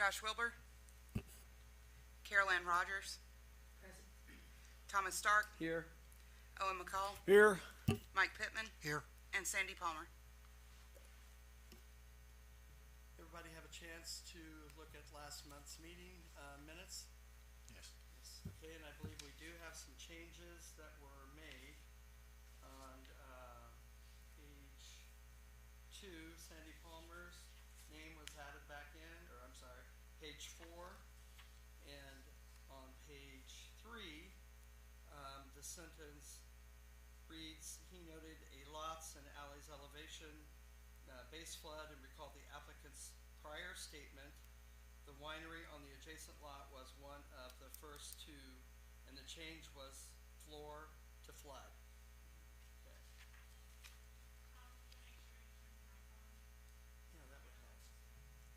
Josh Wilbur. Carol Ann Rogers. Present. Thomas Stark. Here. Owen McCall. Here. Mike Pittman. Here. And Sandy Palmer. Everybody have a chance to look at last month's meeting minutes? Yes. Yes. Okay, and I believe we do have some changes that were made on page 2. Sandy Palmer's name was added back in, or I'm sorry, page 4. And on page 3, the sentence reads, he noted a lots and alleys elevation base flood and recalled the applicant's prior statement. The winery on the adjacent lot was one of the first two, and the change was floor to flood. Okay. Yeah, that would help.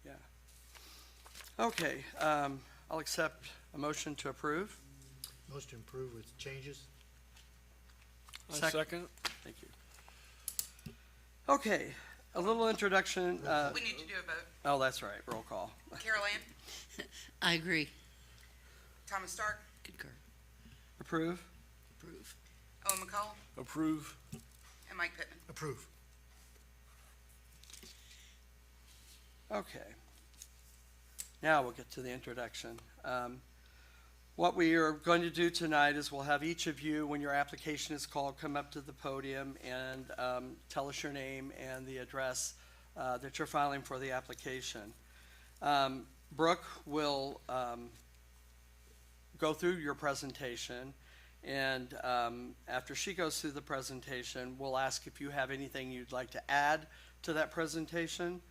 Yeah. Okay, I'll accept a motion to approve. Motion to approve with changes. Second. Thank you. Okay, a little introduction. We need to do a vote. Oh, that's right, roll call. Carol Ann. I agree. Thomas Stark. Concur. Approve. Approve. Owen McCall. Approve. And Mike Pittman. Approve. Okay. Now we'll get to the introduction. What we are going to do tonight is we'll have each of you, when your application is called, come up to the podium and tell us your name and the address that you're filing for the application. Brooke will go through your presentation, and after she goes through the presentation, we'll ask if you have anything you'd like to add to that presentation.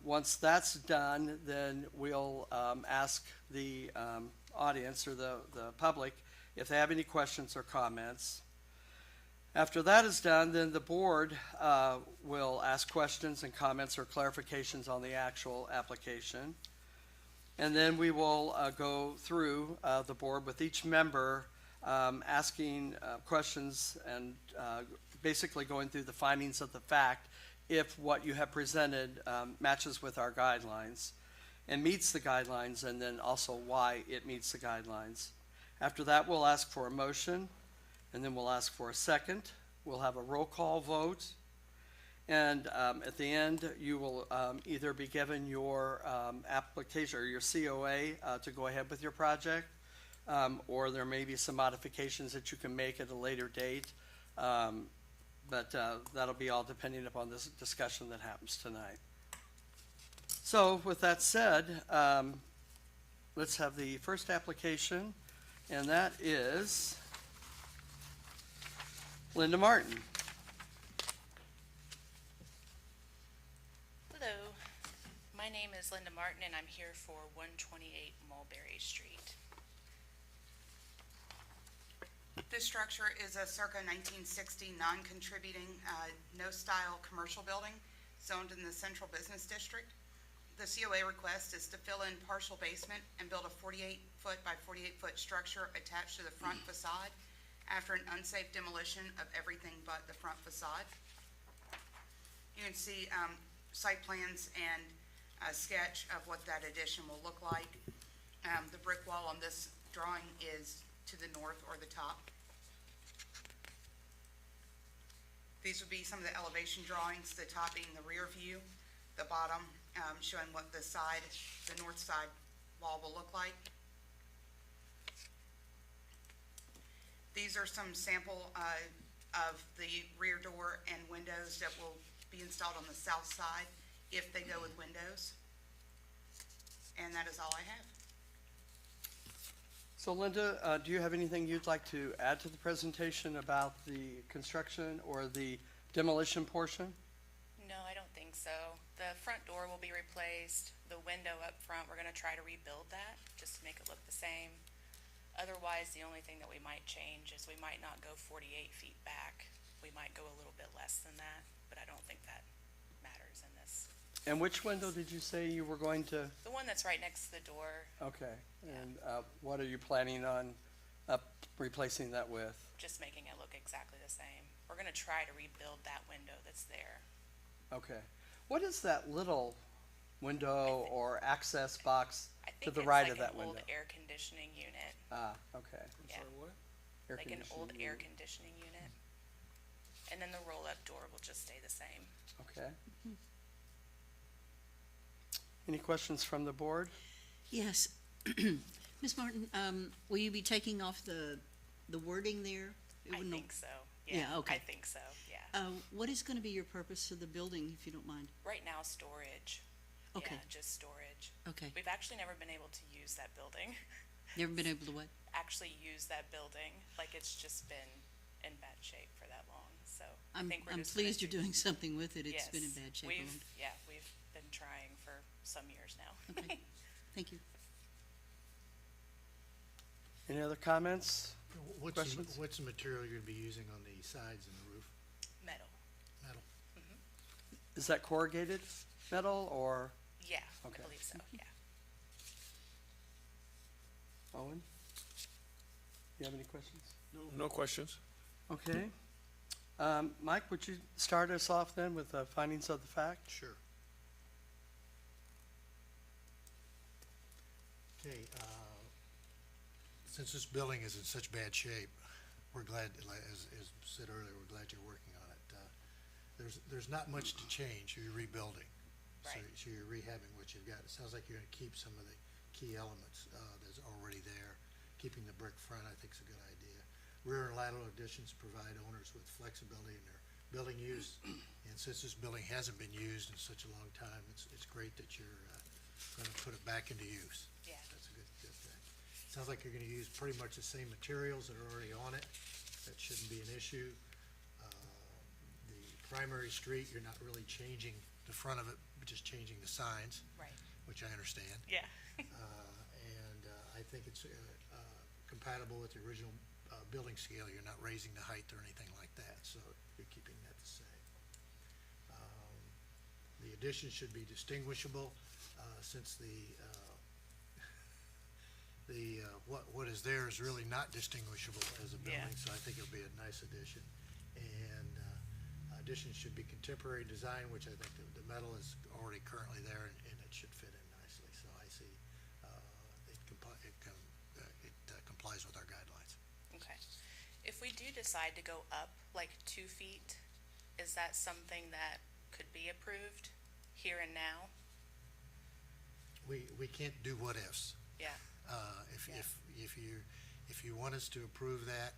Once that's done, then we'll ask the audience or the public if they have any questions or comments. After that is done, then the board will ask questions and comments or clarifications on the actual application. And then we will go through the board with each member asking questions and basically going through the findings of the fact if what you have presented matches with our guidelines and meets the guidelines, and then also why it meets the guidelines. After that, we'll ask for a motion, and then we'll ask for a second. We'll have a roll call vote, and at the end, you will either be given your application or your COA to go ahead with your project, or there may be some modifications that you can make at a later date, but that'll be all depending upon this discussion that happens tonight. So with that said, let's have the first application, and that is Linda Martin. Hello, my name is Linda Martin and I'm here for 128 Mulberry Street. This structure is a circa 1960 non-contributing, no-style commercial building zoned in the Central Business District. The COA request is to fill in partial basement and build a 48-foot by 48-foot structure attached to the front facade after an unsafe demolition of everything but the front facade. You can see site plans and a sketch of what that addition will look like. The brick wall on this drawing is to the north or the top. These would be some of the elevation drawings, the top being the rear view, the bottom showing what the side, the north side wall will look like. These are some sample of the rear door and windows that will be installed on the south side if they go with windows. And that is all I have. So Linda, do you have anything you'd like to add to the presentation about the construction or the demolition portion? No, I don't think so. The front door will be replaced. The window up front, we're gonna try to rebuild that just to make it look the same. Otherwise, the only thing that we might change is we might not go 48 feet back. We might go a little bit less than that, but I don't think that matters in this. And which window did you say you were going to? The one that's right next to the door, Okay, and what are you planning on replacing that with? just making it look exactly the same. We're gonna try to rebuild that window that's there. Okay. What is that little window or access box I to think the it's right like of that an window? old air conditioning unit, Ah, okay. yeah, Air like an old conditioning air unit. conditioning unit. And then the roll-up door will just stay the same. Okay. Any questions from the board? Yes. Ms. Martin, will you be taking off the wording there? It I would no- think so, Yeah, yeah, I okay. think so, yeah. What is gonna be your purpose of the building, if you don't mind? Right now, storage. Okay. Yeah, just storage. Okay. We've actually never been able to use that building, Never been able to what? actually use that building, like it's just been in bad shape for that long, so I I'm think we're just gonna pleased you're do- doing something with it. It's been in Yes, bad shape. We've, yeah, we've been trying for some years now. Okay. Thank you. Any other comments? What's the material you're gonna be using on the sides and the roof? Metal, Metal? Is that corrugated metal or yeah, Okay. I believe so, yeah. Owen? You have any questions? No questions. Okay. Mike, would you start us off then with the findings of the fact? Sure. Okay, since this building is in such bad shape, we're glad, as said earlier, we're glad you're working on it. There's not much to change, you're rebuilding. So- Right. So you're rehabbing what you've got. It sounds like you're gonna keep some of the key elements, that's already there. Keeping the brick front, I think, is a good idea. Rear and lateral additions provide owners with flexibility in their building use. And since this building hasn't been used in such a long time, it's great that you're, gonna put it back into use. Yeah. That's a good thing. Sounds like you're gonna use pretty much the same materials that are already on it. That shouldn't be an issue. The primary street, you're not really changing the front of it, but just changing the signs, Right, which I understand. yeah, And I think it's compatible with the original building scale. You're not raising the height or anything like that, so you're keeping that the same. The addition should be distinguishable, since what is there is really not distinguishable as a Yeah. building, so I think it'll be a nice addition. And addition should be contemporary design, which I think the metal is already currently there, and it should fit in nicely, so I see it complies with our guidelines. okay. If we do decide to go up like 2 feet, is that something that could be approved here and now? We can't do what ifs. Yeah, Yeah. If you want us to approve that,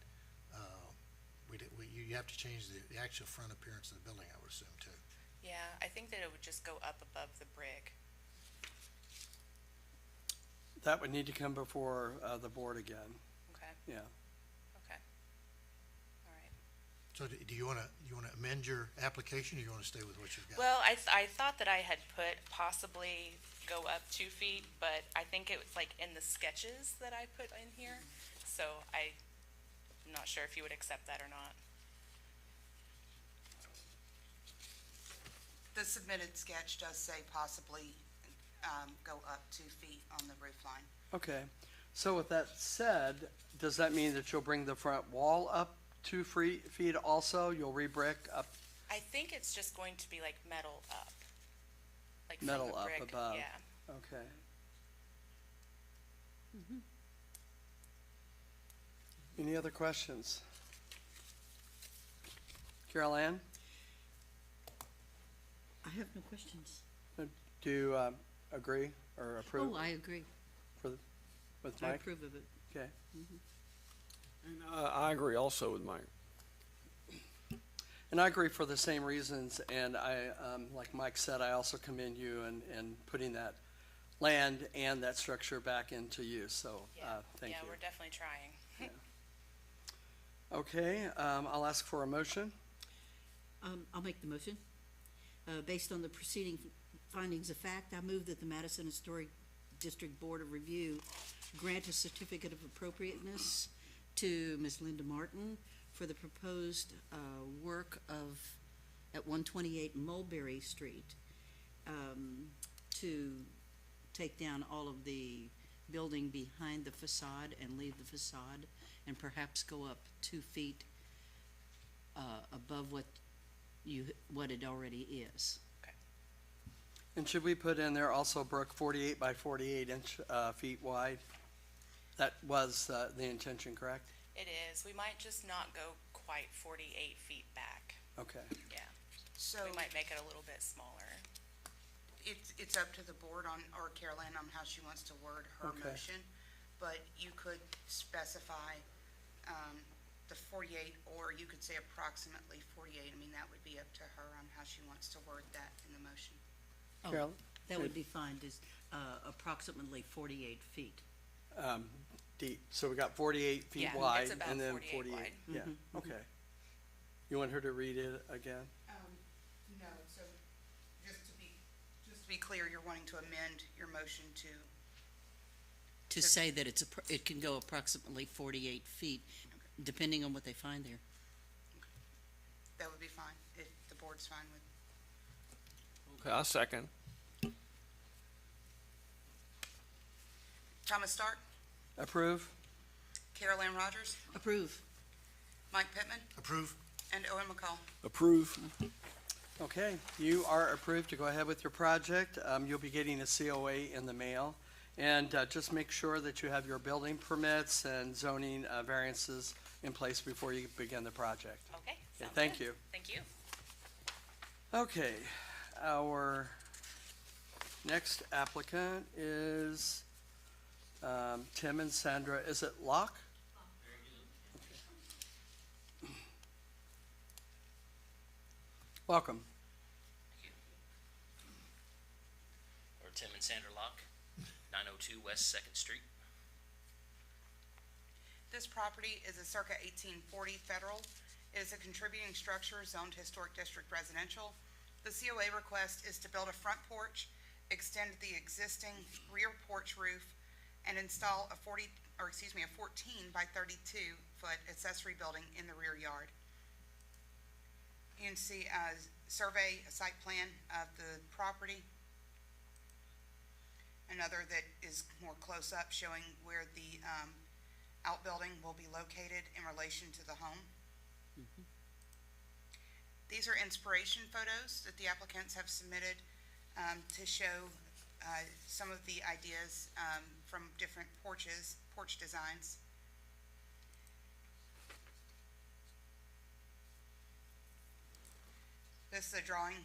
you have to change the actual front appearance of the building, I would assume, too. yeah, I think that it would just go up above the brick. That would need to come before the board again, Okay, yeah. okay. All right. So do you wanna amend your application, or you wanna stay with what you've got? Well, I thought that I had put possibly go up 2 feet, but I think it was like in the sketches that I put in here. So I'm not sure if you would accept that or not. The submitted sketch does say possibly go up 2 feet on the roof line. Okay, so with that said, does that mean that you'll bring the front wall up 2 feet also? You'll re-brick up I think it's just going to be like metal up. Like from metal the up brick, above? yeah. Okay. Any other questions? Carol Ann, I have no questions. do you agree or approve Oh, I agree. with I Mike? approve of it. Okay. And I agree also with Mike. And I agree for the same reasons, and I, like Mike said, I also commend you in putting that land and that structure back into use, so, Yeah, thank yeah, you. we're definitely trying. Okay, I'll ask for a motion. I'll make the motion. Based on the preceding findings of fact, I move that the Madison Historic District Board of Review grant a certificate of appropriateness to Ms. Linda Martin for the proposed work at 128 Mulberry Street, to take down all of the building behind the facade and leave the facade, and perhaps go up 2 feet above what it already is. Okay. And should we put in there also brick 48 by 48 inch, feet wide? That was, the intention, correct? It is. We might just not go quite 48 feet back. Okay. Yeah. So We might make it a little bit smaller. it's up to the board or Carolyn on how she wants to word her Okay. motion. But you could specify, the 48, or you could say approximately 48. I mean, that would be up to her on how she wants to word that in the motion. Oh, Carol? that would be fine, is, approximately 48 feet. Deep. So we got 48 feet Yeah, it's wide about and then 48 48. wide. Yeah, okay. You want her to read it again? No, so just to be clear, you're wanting to amend your motion to, To say that it can go approximately 48 feet, depending on what they find there. that would be fine, if the board's fine with. Okay, I second. Thomas Stark, Approve? Carol Ann Rogers, Approve. Mike Pittman, Approve? and Owen McCall. Approve. Okay, you are approved to go ahead with your project. You'll be getting a COA in the mail. And just make sure that you have your building permits and zoning variances in place before you begin the project. Okay. Yeah, sounds thank good. you. Thank you. Okay, our next applicant is Tim and Sandra. Is it Locke? Okay. Welcome. Or Tim and Sandra Locke, 902 West 2nd Street. This property is a circa 1840 federal. It is a contributing structure zoned historic district residential. The COA request is to build a front porch, extend the existing rear porch roof, and install a 14 by 32 foot accessory building in the rear yard. You can see a site plan of the property. Another that is more close up showing where the outbuilding will be located in relation to the home. These are inspiration photos that the applicants have submitted to show some of the ideas from different porch designs. This is a drawing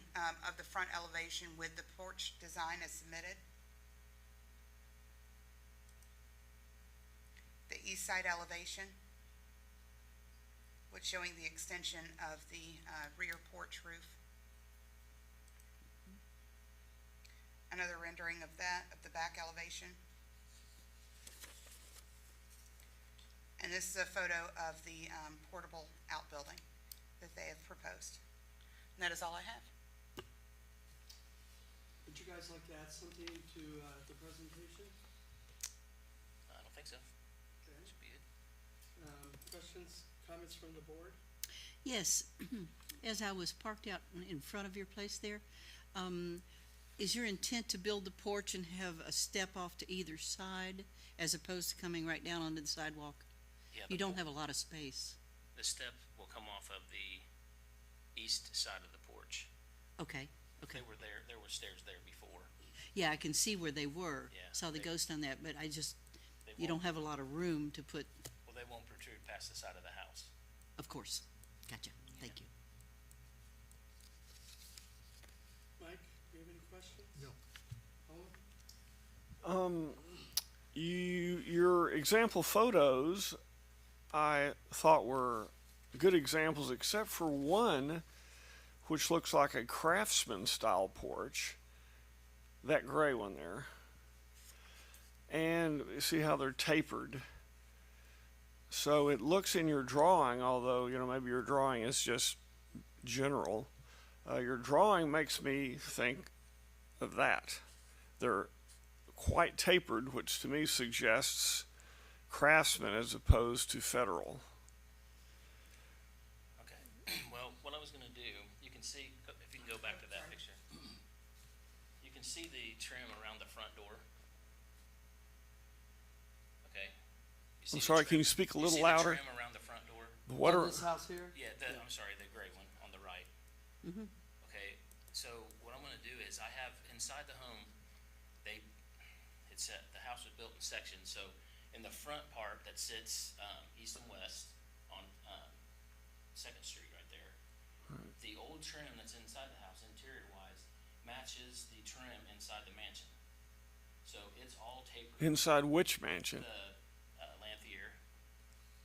of the front elevation with the porch design as submitted. The east side elevation, which showing the extension of the rear porch roof. Another rendering of that, of the back elevation. And this is a photo of the portable outbuilding that they have proposed. And that is all I have. Would you guys like to add something to the presentation? I don't think so. Okay. Should be good. Questions, comments from the board? Yes, as I was parked out in front of your place there, is your intent to build the porch and have a step off to either side as opposed to coming right down onto the sidewalk? Yeah, You don't have a lot of space. The step will come off of the east side of the porch. Okay, okay. There were stairs there before. Yeah, I can see where they were. Yeah, Saw the they- ghost on that, but They you don't won't- have a lot of room to put, Well, they won't protrude past the side of the house. of course. Gotcha, thank you. Mike, do you have any questions? No. Owen? Your example photos, I thought were good examples, except for one, which looks like a craftsman style porch. That gray one there. And you see how they're tapered. So it looks in your drawing, although, maybe your drawing is just general. Your drawing makes me think of that. They're quite tapered, which to me suggests craftsman as opposed to federal. Okay. Well, what I was gonna do, you can see, if you can go back to that picture. You can see the trim around the front door. Okay? You see I'm the sorry, trim- can you speak a you little see louder? the trim around the front door? What On are, this house here? Yeah, I'm sorry, the gray one on the right. Mhm. Okay, So what I'm gonna do is I have inside the home, the house was built in sections, so in the front part that sits, east and west on, Second Street right there, the old trim that's inside the house, interior-wise, matches the trim inside the mansion. So it's all tapered. Inside which mansion? The, Lanthier,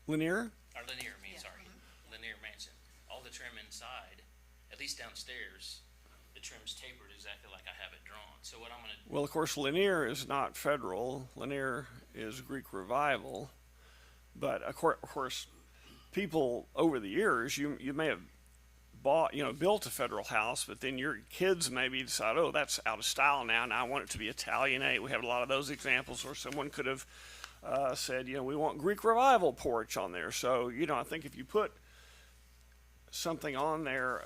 Lanier? or Lanier, sorry, Lanier Mansion. All the trim inside, at least downstairs, the trim's tapered exactly like I have it drawn. So what I'm gonna, Well, of course, Lanier is not federal. Lanier is Greek Revival. But of course, people over the years, you may have built a federal house, but then your kids maybe decide, oh, that's out of style now, and I want it to be Italianate. We have a lot of those examples where someone could have said, we want Greek Revival porch on there. So, I think if you put something on there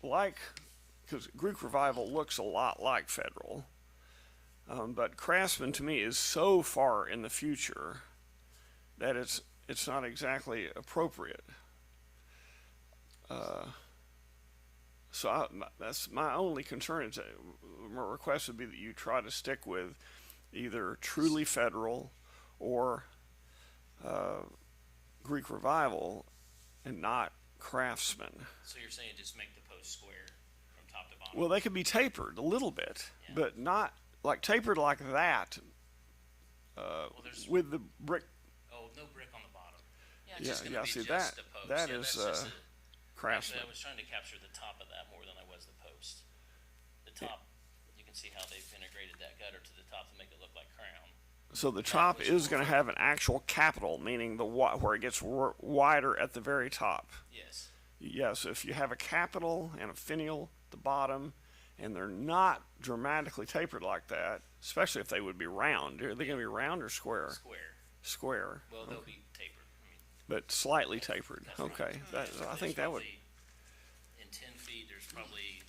because Greek Revival looks a lot like federal, but Craftsman to me is so far in the future that it's not exactly appropriate. That's my only concern. Is that my request would be that you try to stick with either truly federal or Greek Revival and not Craftsman. so you're saying just make the post square from top to bottom? Well, they could be tapered a little bit, Yeah. but not like tapered like that there's, with the brick. oh, no brick on the bottom. Yeah, It's just Yeah, gonna be see, just that- a post. that Yeah, is, that's just Craftsman. Actually, I was trying to capture the top of that more than I was the post. The top, you can see how they've integrated that gutter to the top to make it look like crown. So the top was is more going to have an actual capital, meaning where it gets wider at the very top. Yes. Yes, if you have a capital and a finial at the bottom, and they're not dramatically tapered like that, especially if they would be round. Are they going to be round or square? Square. Square. Well, they'll be tapered. I mean, But slightly tapered. that's right. Okay, I There's think that would. probably- In 10 feet, there's probably,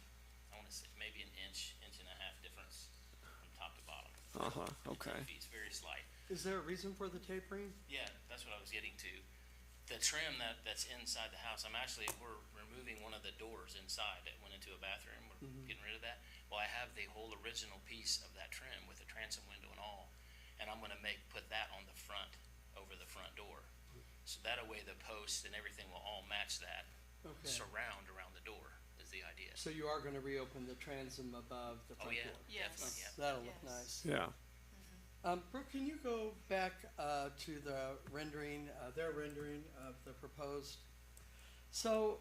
I wanna say, maybe an inch and a half difference from top to bottom. Okay. 10 feet's very slight. Is there a reason for the tapering? Yeah, that's what I was getting to. The trim that's inside the house, we're removing one of the doors inside that went into a bathroom. We're getting rid of that. Well, I have the whole original piece of that trim with the transom window and all, and I'm gonna put that on the front, over the front door. So that way the posts and everything will all match that, Okay, surround around the door is the idea. so you are gonna reopen the transom above the Oh, front yeah, door? Yes. definitely, yeah. That'll look Yes. nice. Yeah. Brooke, can you go back to the rendering, their rendering of the proposed? So,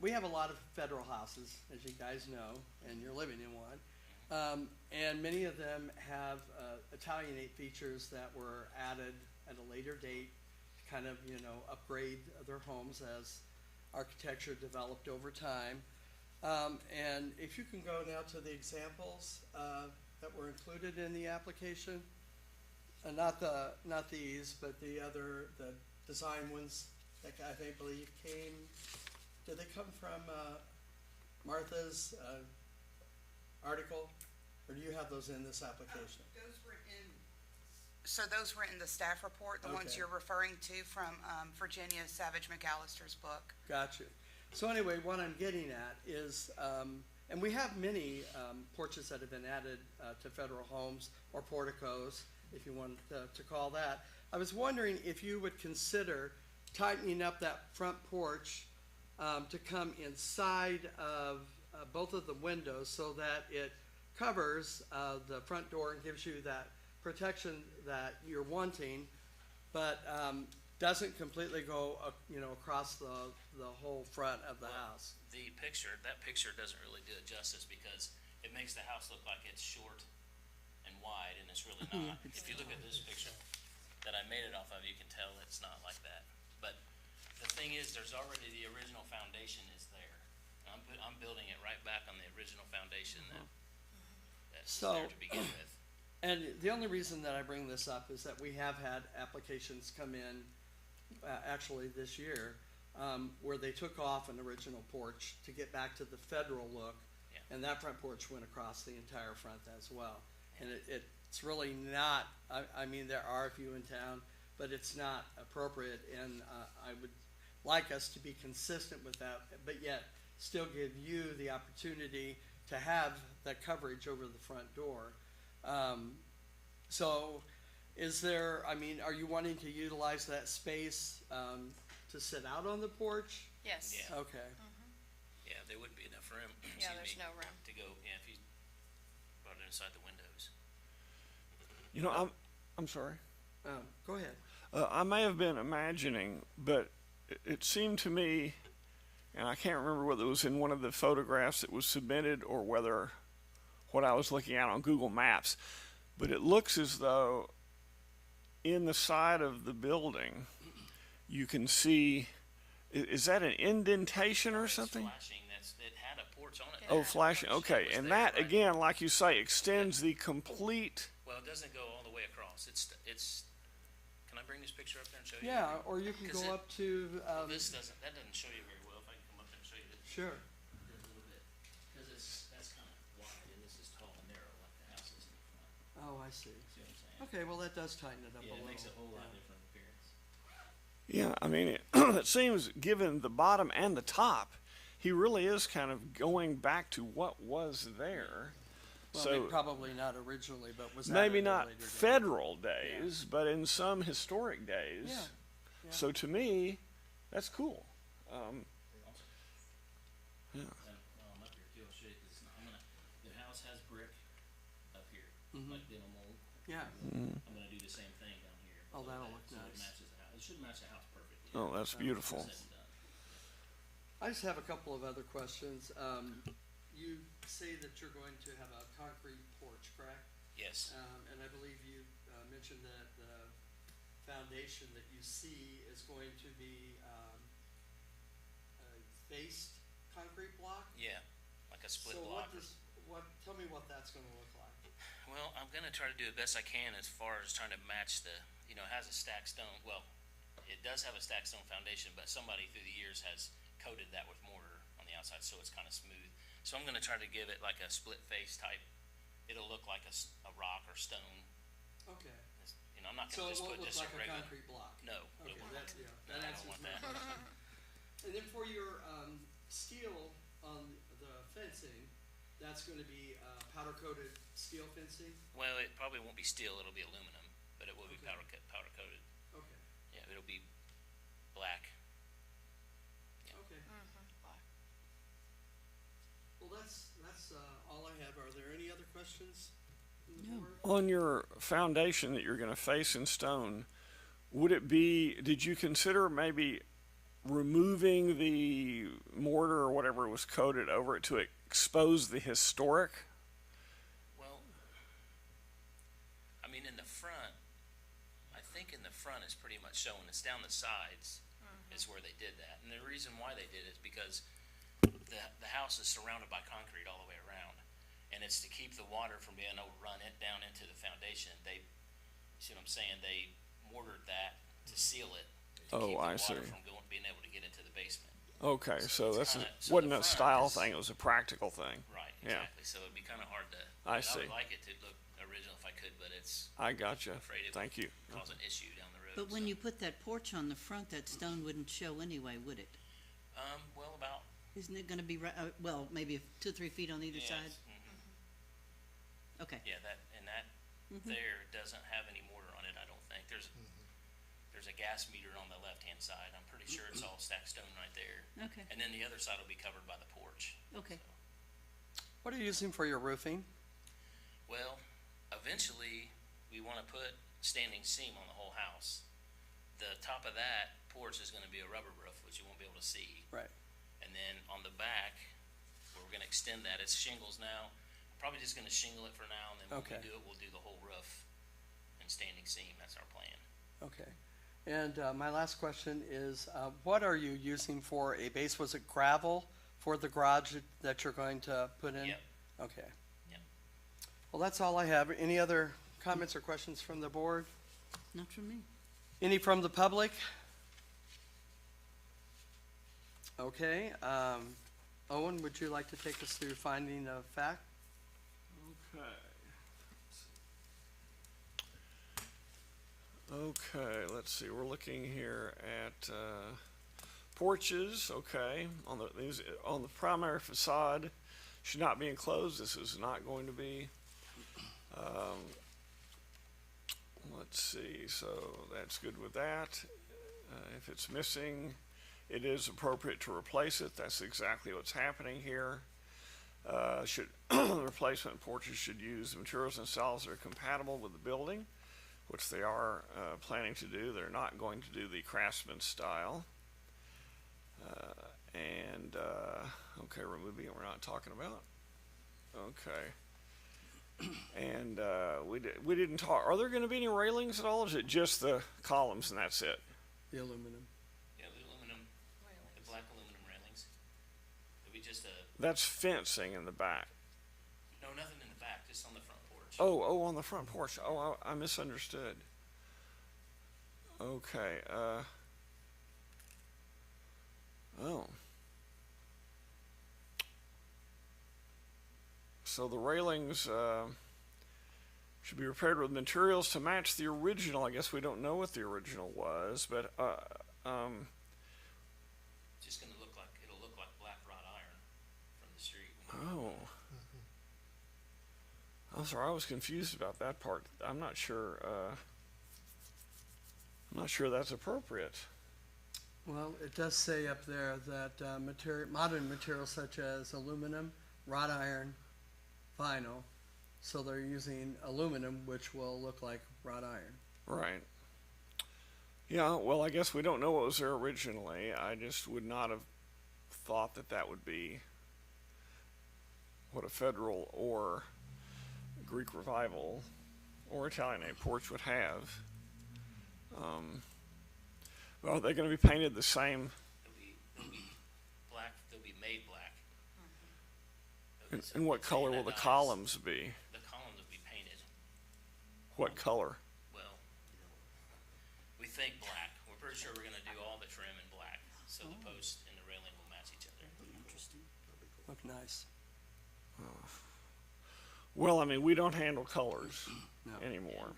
we have a lot of federal houses, as you guys know, and you're living in one. And many of them have Italianate features that were added at a later date to kind of, upgrade their homes as architecture developed over time. And if you can go now to the examples that were included in the application, not these, but the design ones that I believe came. Did they come from Martha's article, or do you have those in this application? Those were in the staff report, the ones Okay. you're referring to from Virginia Savage McAllister's book. Gotcha. So anyway, what I'm getting at is, and we have many porches that have been added to federal homes, or porticos, if you want to call that. I was wondering if you would consider tightening up that front porch to come inside of both of the windows so that it covers the front door and gives you that protection that you're wanting, but doesn't completely go, across the whole front of the house. That picture doesn't really do it justice because it makes the house look like it's short and wide, and it's really not. If you look at this picture that I made it off of, you can tell it's not like that. But the thing is, there's already the original foundation is there. I'm building it right back on the original foundation that's there to begin with. And the only reason that I bring this up is that we have had applications come in, actually this year, where they took off an original porch to get back to the federal look. Yeah. And that front porch went across the entire front as well. And it's really not, there are a few in town, but it's not appropriate, and I would like us to be consistent with that, but yet still give you the opportunity to have that coverage over the front door. So is there, I mean, are you wanting to utilize that space, to sit out on the porch? Yes. Yeah. Okay, Yeah, there wouldn't be enough room. Yeah, excuse there's me, no room. To go, yeah, if you brought it inside the windows. You know, I'm sorry. go ahead. I may have been imagining, but it seemed to me, and I can't remember whether it was in one of the photographs that was submitted or whether what I was looking at on Google Maps, but it looks as though in the side of the building, you can see, is that an indentation or It's something? flashing, it had a porch on it. Oh, Yeah. flashing, okay, was and there, that, right? again, like you say, extends the complete, Well, it doesn't go all the way across. It's, can I bring this picture up there and show you? Yeah, or you can 'Cause go it- up to, Well, that doesn't show you very well. If I can come up there and show you this. sure. A little bit, because that's kind of wide, and this is tall and narrow, like the house is in the front. Oh, I see. See what I'm saying? Okay, well, that does tighten it up a Yeah, little. it makes a whole lot Yeah. different appearance. yeah, I mean, it seems, given the bottom and the top, he really is kind of going back to what was there. Well, So probably not originally, but was maybe added at a not later date. federal days, but in some historic days. Yeah, yeah. So to me, that's cool. And, up here too, I'll show you, 'cause it's not, the house has brick up here, like dental mold. Yeah, Mm-hmm. I'm gonna do the same thing down here. Oh, below that'll that, look so nice. It matches the house. It should match the house perfectly. Oh, that's beautiful. Said and done. I just have a couple of other questions. You say that you're going to have a concrete porch, correct? Yes, And I believe you mentioned that the foundation that you see is going to be a faced concrete block? yeah, like a split So block. tell me what that's gonna look like. Well, I'm gonna try to do the best I can as far as trying to match the, it has a stacked stone, well, it does have a stacked stone foundation, but somebody through the years has coated that with mortar on the outside, so it's kinda smooth. So I'm gonna try to give it like a split face type, it'll look like a rock or stone. Okay. It's- I'm not So gonna it just won't put look this like a a regular. concrete block? No, Okay, it won't. that No, that I don't answers want my that. question. And then for your steel on the fencing, that's gonna be powder coated steel fencing? Well, it probably won't be steel, it'll be aluminum, but it will be Okay. powder coated. Okay, Yeah, it'll be black. okay. Black. Well, that's all I have. Are there any other questions from the No. board? On your foundation that you're going to face in stone, did you consider maybe removing the mortar or whatever was coated over it to expose the historic? Well, I mean, in the front, I think in the front is pretty much showing, it's down the sides is where they did that. And the reason why they did it is because the house is surrounded by concrete all the way around. And it's to keep the water from being able to run it down into the foundation. See what I'm saying? They mortared that to seal it, to Oh, keep the I water see. from being able to get into the basement. Okay, so it's this so wasn't the a front style is- thing, it was a practical thing. Right, Yeah. exactly. So it'd be kind of hard to. I I see. would like it to look original if I could, but it's I gotcha. afraid it Thank you. would cause an issue down the road. But when so. you put that porch on the front, that stone wouldn't show anyway, would it? Well, about. Isn't it gonna be well, maybe 2 or 3 feet on either Yes, side? mhm. Okay. Yeah, that there doesn't have any mortar on it. I don't think there's a gas meter on the left hand side. I'm pretty sure it's all stacked stone right there, Okay, and then the other side will be covered by the porch. okay. What are you using for your roofing? Well, eventually we want to put standing seam on the whole house. The top of that porch is going to be a rubber roof, which you won't be able to see. Right. And then on the back, we're gonna extend that, it's shingles now, probably just gonna shingle it for now, and then when Okay. we do it, we'll do the whole roof and standing seam, that's our plan. Okay. And my last question is, what are you using for a base? Was it gravel for the garage that you're going to put in? Yep. Okay. Yep. Well, that's all I have. Any other comments or questions from the board? Not from me. Any from the public? Okay. Owen, would you like to take us through finding of fact? Okay, let's see, we're looking here at Porches, okay, on the primary facade should not be enclosed. This is not going to be. Let's see, so that's good with that. If it's missing, it is appropriate to replace it. That's exactly what's happening here. Replacement porches should use materials and styles that are compatible with the building, which they are planning to do. They're not going to do the Craftsman style. Okay, removing it, we're not talking about. Okay. And we didn't talk, are there gonna be any railings at all, or is it just the columns and that's it? The aluminum. Yeah, the aluminum, the black aluminum railings. It'll be just That's fencing in the back. no, nothing in the back, just on the front porch. Oh, on the front porch. Oh, I misunderstood. Okay, oh. So the railings, should be repaired with materials to match the original. I guess we don't know what the original was, but, Just gonna look like, it'll look like black wrought iron from the street. oh. I'm sorry, I was confused about that part. I'm not sure that's appropriate. Well, it does say up there that modern materials such as aluminum, wrought iron, vinyl, so they're using aluminum, which will look like wrought iron. Right. Yeah, well, I guess we don't know what was there originally. I just would not have thought that would be what a Federal or Greek Revival or Italianate porch would have. Well, they're going to be painted the same. They'll be black, they'll be made black. And what color will the columns be? The columns will be painted, What color? well, we think black. We're pretty sure we're gonna do all the trim in black, so the post and the railing will match each other. Interesting. Look nice. Well, I mean, we don't handle colors No. anymore,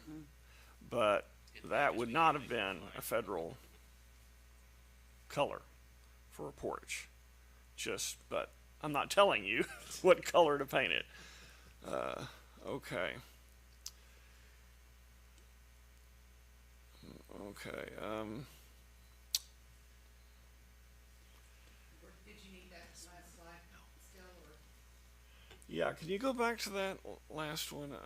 but that would not have been a Federal color for a porch. But I'm not telling you what color to paint it. Okay. Okay. Did you need that last slide still, or? Yeah, can you go back to that last one?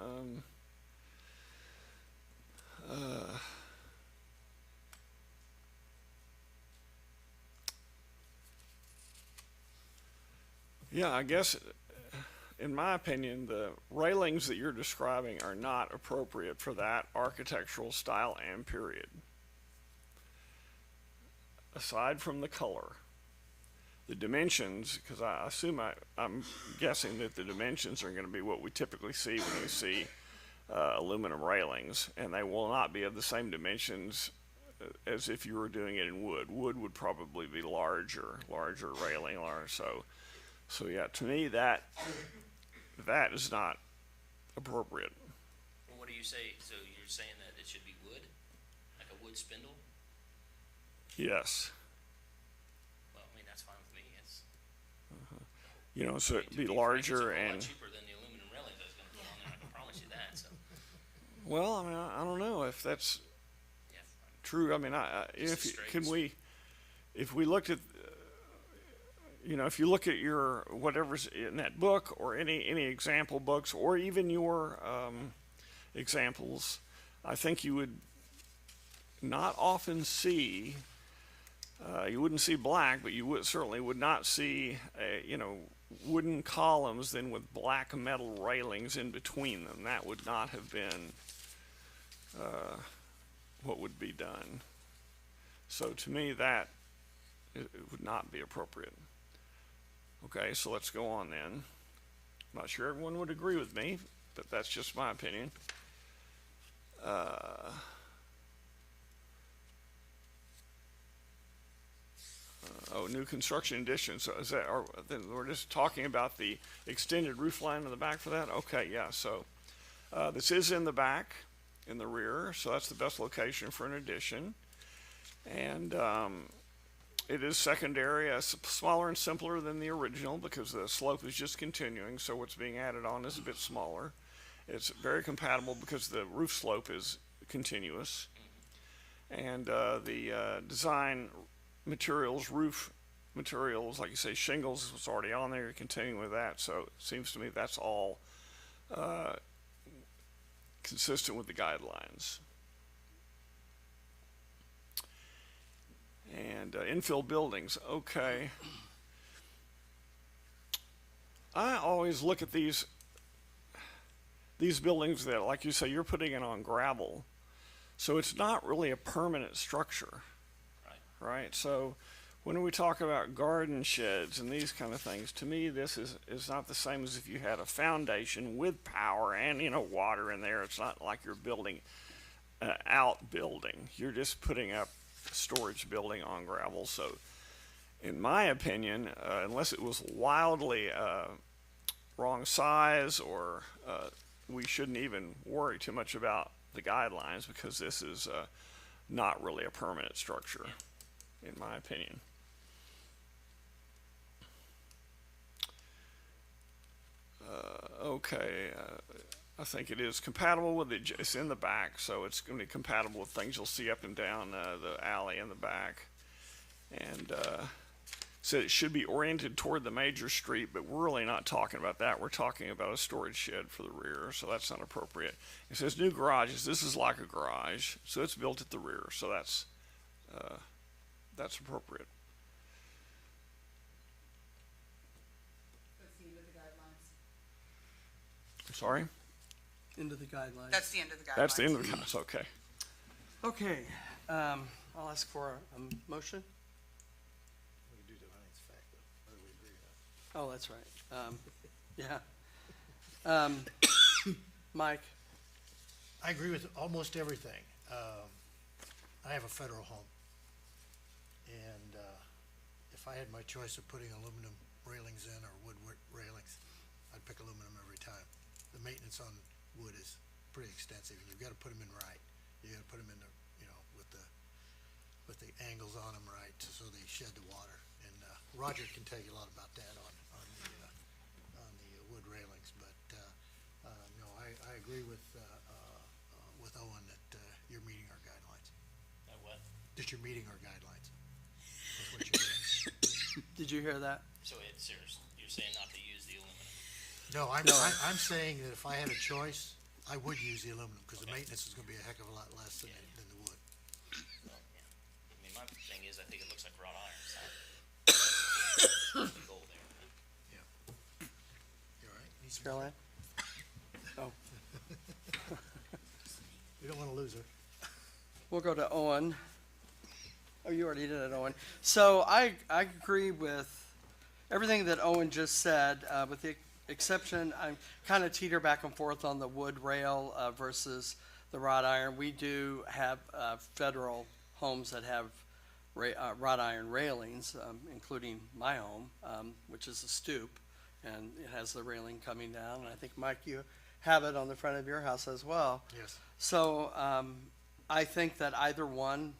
Yeah, I guess, in my opinion, the railings that you're describing are not appropriate for that architectural style and period. Aside from the color, the dimensions, because I assume I'm guessing that the dimensions are going to be what we typically see when we see aluminum railings, and they will not be of the same dimensions as if you were doing it in wood. Wood would probably be larger railing, so yeah, to me that is not appropriate. Well, what do you say, so you're saying that it should be wood? Like a wood spindle? Yes. Well, I mean, that's fine with me, it's. You know, so it'd to be frank, larger It's a whole and, lot cheaper than the aluminum railing I was gonna put on there, I can promise you that, so, well, I mean, I don't know if that's yeah. true. I mean, Just a straight- if we looked at, if you look at your, whatever's in that book or any example books or even your examples, I think you would not often see, you wouldn't see black, but you certainly would not see, wooden columns then with black metal railings in between them. That would not have been what would be done. So to me, that it would not be appropriate. Okay, so let's go on then. I'm not sure everyone would agree with me, but that's just my opinion. New construction additions. So is that, then we're just talking about the extended roof line in the back for that? Okay, yeah, so this is in the back, in the rear, so that's the best location for an addition. And it is secondary, smaller and simpler than the original because the slope is just continuing, so what's being added on is a bit smaller. It's very compatible because the roof slope is continuous. And the design materials, roof materials, like you say, shingles was already on there, you're continuing with that, so it seems to me that's all consistent with the guidelines. And infill buildings, okay. I always look at these buildings that, like you say, you're putting it on gravel, so it's not really a permanent structure, right? So when we talk about garden sheds and these kind of things, to me, this is not the same as if you had a foundation with power and, water in there. It's not like you're building an outbuilding. You're just putting up a storage building on gravel. So in my opinion, unless it was wildly wrong size or we shouldn't even worry too much about the guidelines because this is not really a permanent structure, in my opinion. Okay, I think it is compatible with it. It's in the back, so it's going to be compatible with things you'll see up and down the alley in the back. And said it should be oriented toward the major street, but we're really not talking about that. We're talking about a storage shed for the rear, so that's not appropriate. It says new garages. This is like a garage, so it's built at the rear, so that's appropriate. That's the end of the guidelines. I'm sorry? Into the guidelines. That's the end of the guidelines. That's the end of the guidelines, okay. Okay, I'll ask for a motion. We can do the findings of fact, though, whether we agree or not. Oh, that's right. Mike? I agree with almost everything. I have a federal home. And if I had my choice of putting aluminum railings in or wood railings, I'd pick aluminum every time. The maintenance on wood is pretty extensive, and you've got to put them in right. You got to put them in the, with the angles on them right, so they shed the water. And Roger can tell you a lot about that on the wood railings. But no, I agree with Owen that you're meeting our guidelines. What? That you're meeting our guidelines. That's what you're doing. Did you hear that? So it's serious, you're saying not to use the aluminum? No, I'm saying that if I had a choice, I would use the aluminum, because the Okay. maintenance is gonna be a heck of a lot less than the wood. Well, yeah. I mean, my thing is, I think it looks like wrought iron, so. The goal there. You all right? Need some- Caroline? Oh, We don't wanna lose her. we'll go to Owen. Oh, you already did it, Owen. So I agree with everything that Owen just said, with the exception, I'm kind of teeter back and forth on the wood rail versus the wrought iron. We do have federal homes that have wrought iron railings, including my home, which is a stoop, and it has the railing coming down. And I think, Mike, you have it on the front of your house as well. Yes. So I think that either one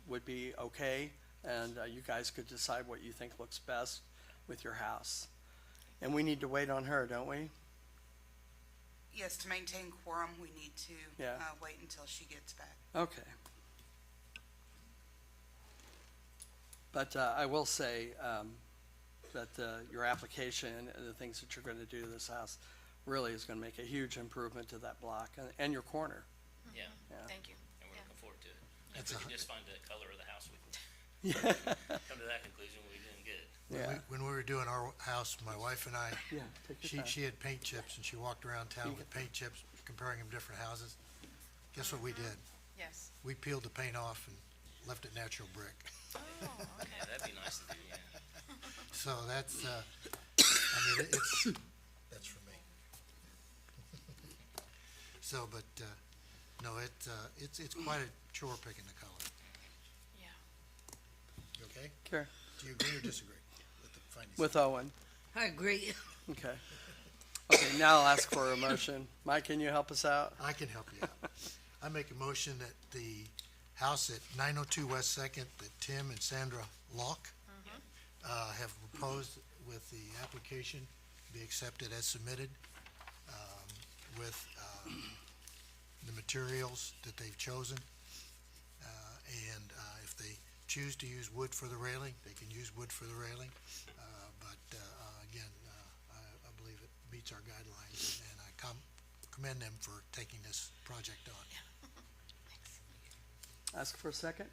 would be okay, and you guys could decide what you think looks best with your house. And we need to wait on her, don't we? Yes, to maintain quorum, we need to Yeah. wait until she gets back. Okay. But I will say that your application and the things that you're going to do to this house really is going to make a huge improvement to that block and your corner. Yeah, Yeah. Thank you. and we're Yeah. looking forward to it. And That's if we a- can just find the color of the house, we can Yeah. come to that conclusion, we'll be doing good. Yeah. When we were doing our house, my wife and I, Yeah. Take your time. she had paint chips, and she walked around town with paint chips, comparing them to different houses. Guess what we did? Yes. We peeled the paint off and left it natural brick. Oh, okay. Yeah, that'd be nice to do, yeah. So that's, that's for me. So, but, no, it's quite a chore picking the color. Yeah. You okay? Okay. Do you agree or disagree with the findings? With Owen. I agree. Okay. Okay, now I'll ask for a motion. Mike, can you help us out? I can help you out. I make a motion that the house at 902 West Second that Tim and Sandra Locke have proposed with the application be accepted as submitted, with the materials that they've chosen. And if they choose to use wood for the railing, they can use wood for the railing. But again, I believe it meets our guidelines, and I commend them for taking this project on. Ask for a second?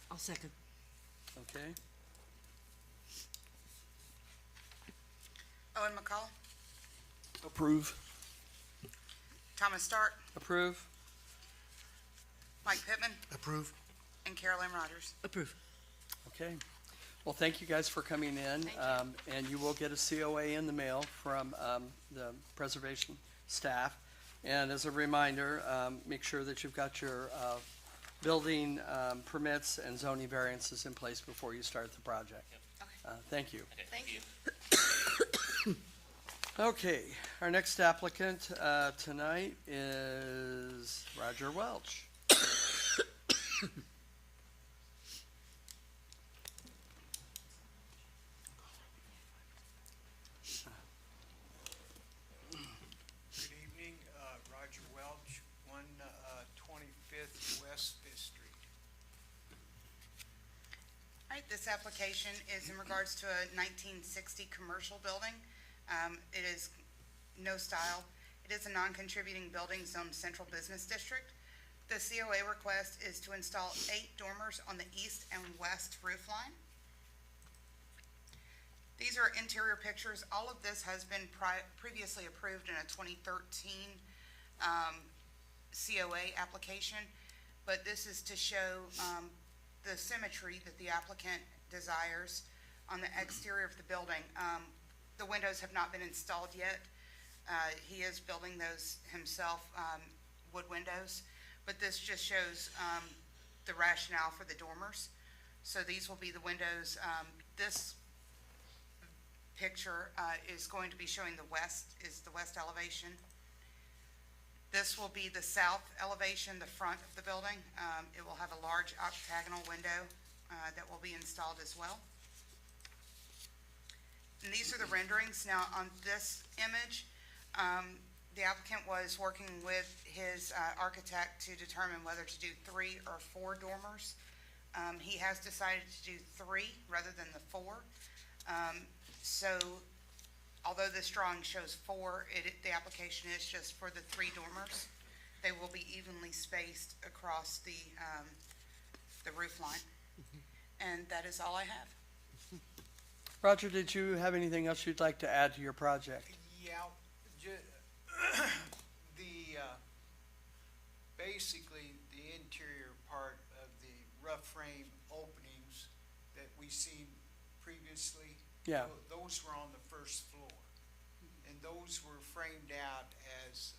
I'll second. Okay. Owen McCall, Approve. Thomas Stark, Approve? Mike Pittman, Approve? and Carolyn Rogers. Approve. Okay. Well, thank you guys for coming in. Thank you. And you will get a COA in the mail from the preservation staff. And as a reminder, make sure that you've got your building permits and zoning variances in place before you start the project. Okay. Thank you. Okay, Thank thank you. you. Okay, our next applicant tonight is Roger Welch. Good evening, Roger Welch, 125th West Fifth Street. All right, this application is in regards to a 1960 commercial building. It is no style. It is a non-contributing building zoned central business district. The COA request is to install 8 dormers on the east and west roof line. These are interior pictures. All of this has been previously approved in a 2013 COA application, but this is to show the symmetry that the applicant desires on the exterior of the building. The windows have not been installed yet. He is building those himself, wood windows, but this just shows the rationale for the dormers. So these will be the windows. This picture is going to be showing the west elevation. This will be the south elevation, the front of the building. It will have a large octagonal window that will be installed as well. And these are the renderings. Now, on this image, the applicant was working with his architect to determine whether to do 3 or 4 dormers. He has decided to do 3 rather than the 4. So, although this drawing shows 4, the application is just for the 3 dormers. They will be evenly spaced across the roof line. And that is all I have. Roger, did you have anything else you'd like to add to your project? Yeah, basically, the interior part of the rough frame openings that we seen previously. Yeah. Those were on the first floor. And those were framed out as,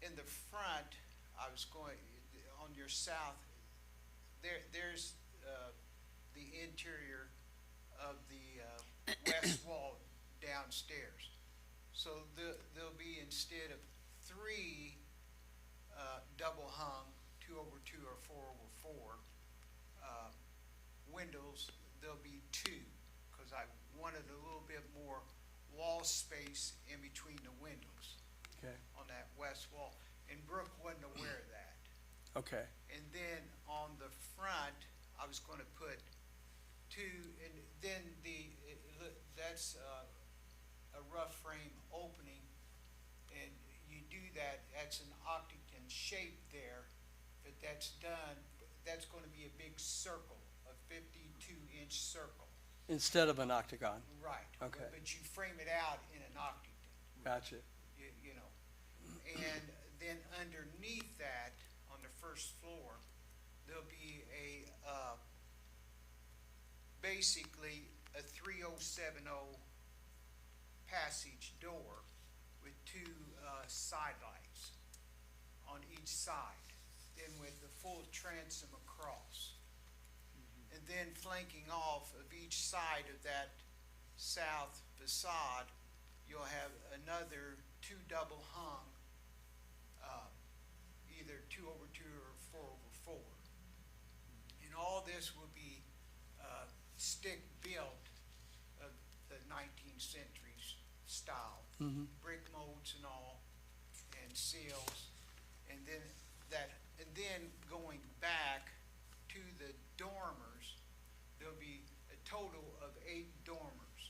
in the front, I was going, on your south, there's the interior of the west wall downstairs. So there'll be, instead of 3 double hung 2 over 2 or 4 over 4 windows, there'll be 2, because I wanted a little bit more wall space in between the windows. Okay. On that west wall, and Brooke wasn't aware of that. Okay. And then on the front, I was gonna put 2, and then that's a rough frame opening, and you do that, that's an octagon shape there, but that's done, that's gonna be a big circle, a 52-inch circle. Instead of an octagon? Right. Okay. But you frame it out in an octagon. Gotcha. You know. And then underneath that, on the first floor, there'll be basically a 3070 passage door with 2 side lights on each side, then with the full transom across. And then flanking off of each side of that south facade, you'll have another 2 double hung, either 2 over 2 or 4 over all this will be, stick-built of the 19th century style. Brick molds and all, and seals, and then going back to the dormers, there'll be a total of 8 dormers,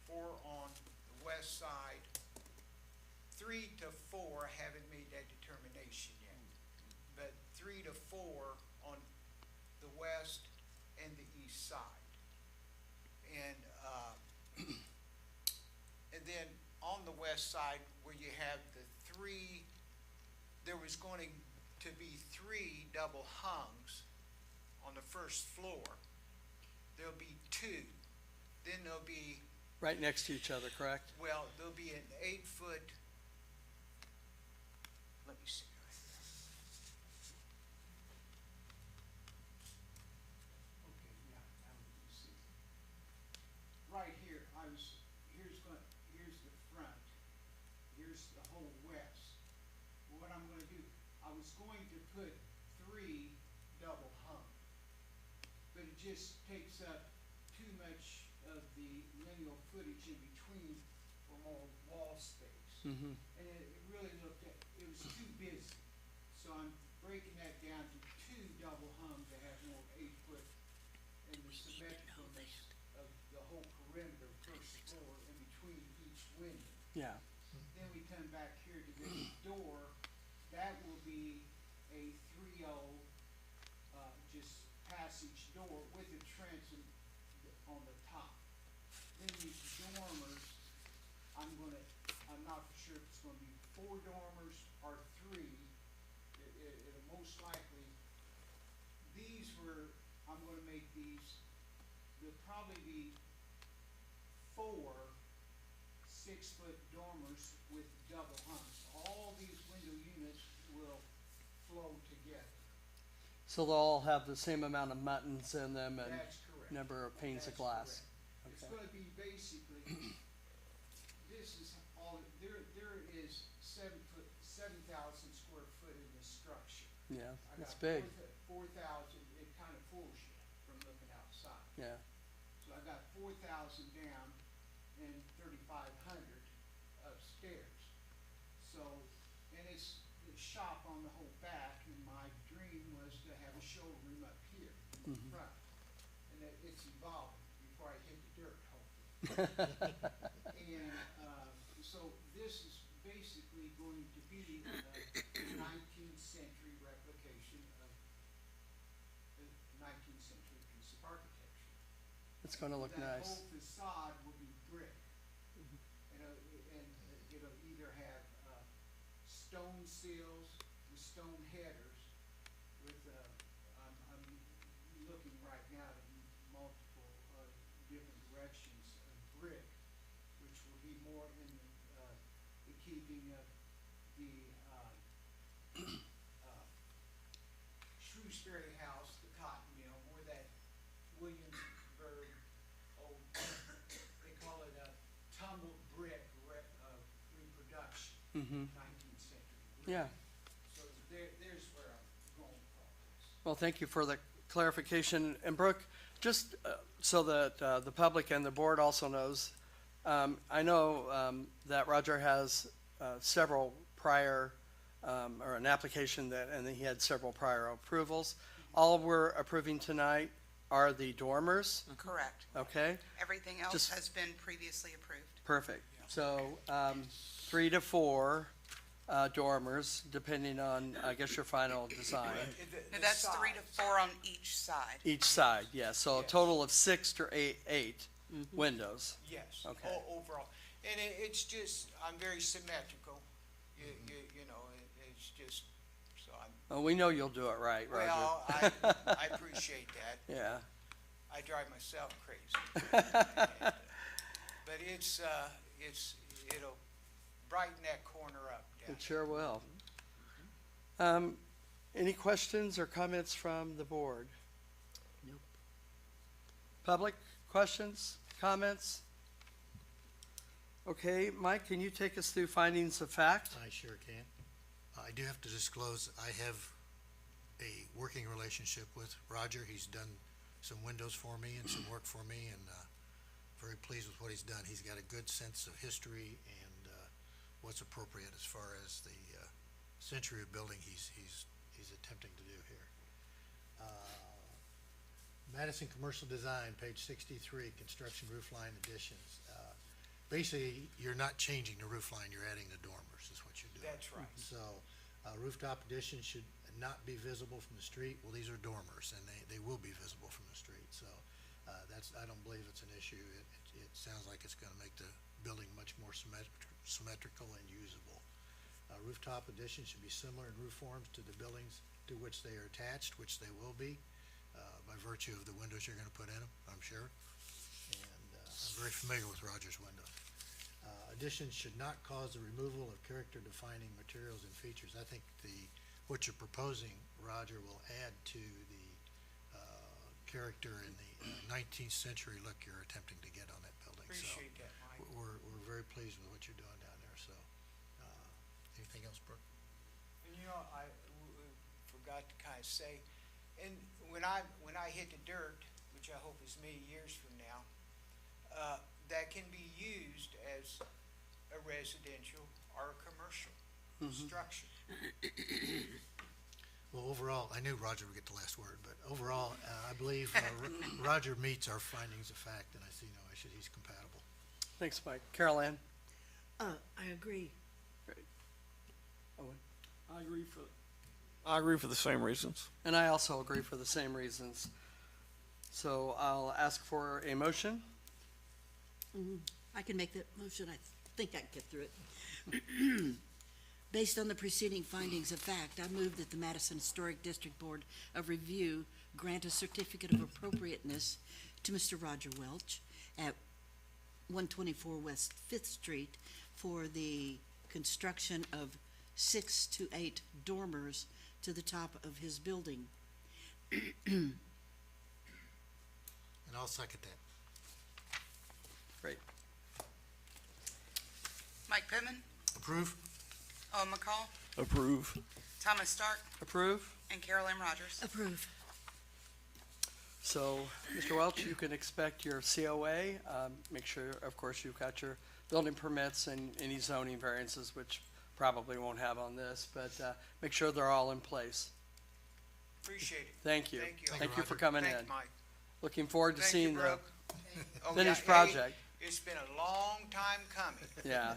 4 on the west side, 3 to 4, haven't made that determination yet, but 3 to 4 on the west and the east side. And then on the west side, where you have the 3, there was going to be 3 double hungs on the first floor. There'll be 2. Then there'll be, Right next to each other, correct? well, there'll be an 8-foot, let me see right there. Okay, yeah, now we can see. Right here, here's the front, here's the whole west. What I'm gonna do, I was going to put 3 double hung, but it just takes up too much of the lineal footage in between for more wall space. And it really it was too busy. So I'm breaking that down to 2 double hung to have more 8-foot, and the symmetricalness of the whole perimeter, first floor, in between each window. Yeah. Then we come back here to this door, that will be a 3-0, just passage door with a transom on the top. Then these dormers, I'm not for sure if it's gonna be 4 dormers or 3. It'll most likely, I'm gonna make these, there'll probably be 4 6-foot dormers with double hungs. All these window units will flow together. So they'll all have the same amount of muttons in them and That's correct. number of panes of That's glass. correct. It's Okay. gonna be basically, this is all, there is 7,000 square foot in this structure. Yeah, I it's got big. 4,000, it kind of fools you from looking outside. Yeah. So I got 4,000 down and 3,500 upstairs. So, and it's the shop on the whole back, and my dream was to have a showroom up here in the front. And it's evolving before I hit the dirt, hopefully. And, so this is basically going to be a 19th century replication of the 19th century piece of architecture. It's gonna look That nice. whole facade will be brick. And it'll either have, stone seals with stone headers with, I'm looking right now at multiple, different directions of brick, which will be more in the keeping of the, Shrewsbury House, the cotton mill, more that Williamsburg, old, they call it a tumbled brick reproduction, 19th century brick. Yeah. So there's where I'm going from this. Well, thank you for the clarification. And Brooke, just so that the public and the board also knows, I know that Roger has several prior, or an application that, and he had several prior approvals. All we're approving tonight are the dormers, Correct. okay? Everything else Just- has been previously approved. Perfect. So 3 to 4 dormers, depending on, I guess, your final design. No, that's 3 to 4 on each side. Each side, yeah, so a Yes. total of 6 to 8 windows. Yes. Okay. Overall, and it's just, I'm very symmetrical, you know, it's just, so I'm, Well, we know you'll do it right, Roger. well, I appreciate that. Yeah, I drive myself crazy. But it'll brighten that corner up down it sure will. Any questions or comments from the board? Nope. Public questions, comments? Okay, Mike, can you take us through findings of fact? I sure can. I do have to disclose, I have a working relationship with Roger. He's done some windows for me and some work for me, and very pleased with what he's done. He's got a good sense of history and what's appropriate as far as the century of building he's attempting to do here. Madison Commercial Design, page 63, construction roof line additions. Basically, you're not changing the roof line, you're adding the dormers is what you're doing. That's right. So rooftop additions should not be visible from the street. Well, these are dormers, and they will be visible from the street. So I don't believe it's an issue. It sounds like it's going to make the building much more symmetrical and usable. Rooftop additions should be similar in roof forms to the buildings to which they are attached, which they will be by virtue of the windows you're going to put in them, I'm sure. And I'm very familiar with Rogers windows. Additions should not cause the removal of character-defining materials and features. I think what you're proposing, Roger, will add to the character and the 19th century look you're attempting to get on that building. Appreciate that, Mike. So we're very pleased with what you're doing down there. So anything else, Brooke? And I forgot to kind of say, and when I hit the dirt, which I hope is many years from now, that can be used as a residential or a commercial structure. Well, overall, I knew Roger would get the last word, but overall, I believe Roger meets our findings of fact, and I see no issue. He's compatible. Thanks, Mike. Carol Ann? I agree. Owen? I agree for the same reasons. And I also agree for the same reasons. So I'll ask for a motion. I can make that motion. I think I can get through it. Based on the preceding findings of fact, I move that the Madison Historic District Board of Review grant a certificate of appropriateness to Mr. Roger Welch at 124 West Fifth Street for the construction of 6 to 8 dormers to the top of his building. And I'll second that. Great. Mike Pittman, Approve? Owen McCall, Approve. Thomas Stark, Approve? and Carol Ann Rogers. Approve. So, Mr. Welch, you can expect your COA. Make sure, of course, you've got your building permits and any zoning variances, which probably won't have on this, but make sure they're all in place. Appreciate it. Thank you. Thank you. Thank you for Roger. coming Thanks, in. Mike. Looking forward to Thank you, seeing the Brooke. Oh, finished hey, project. It's been a long time coming. Yeah.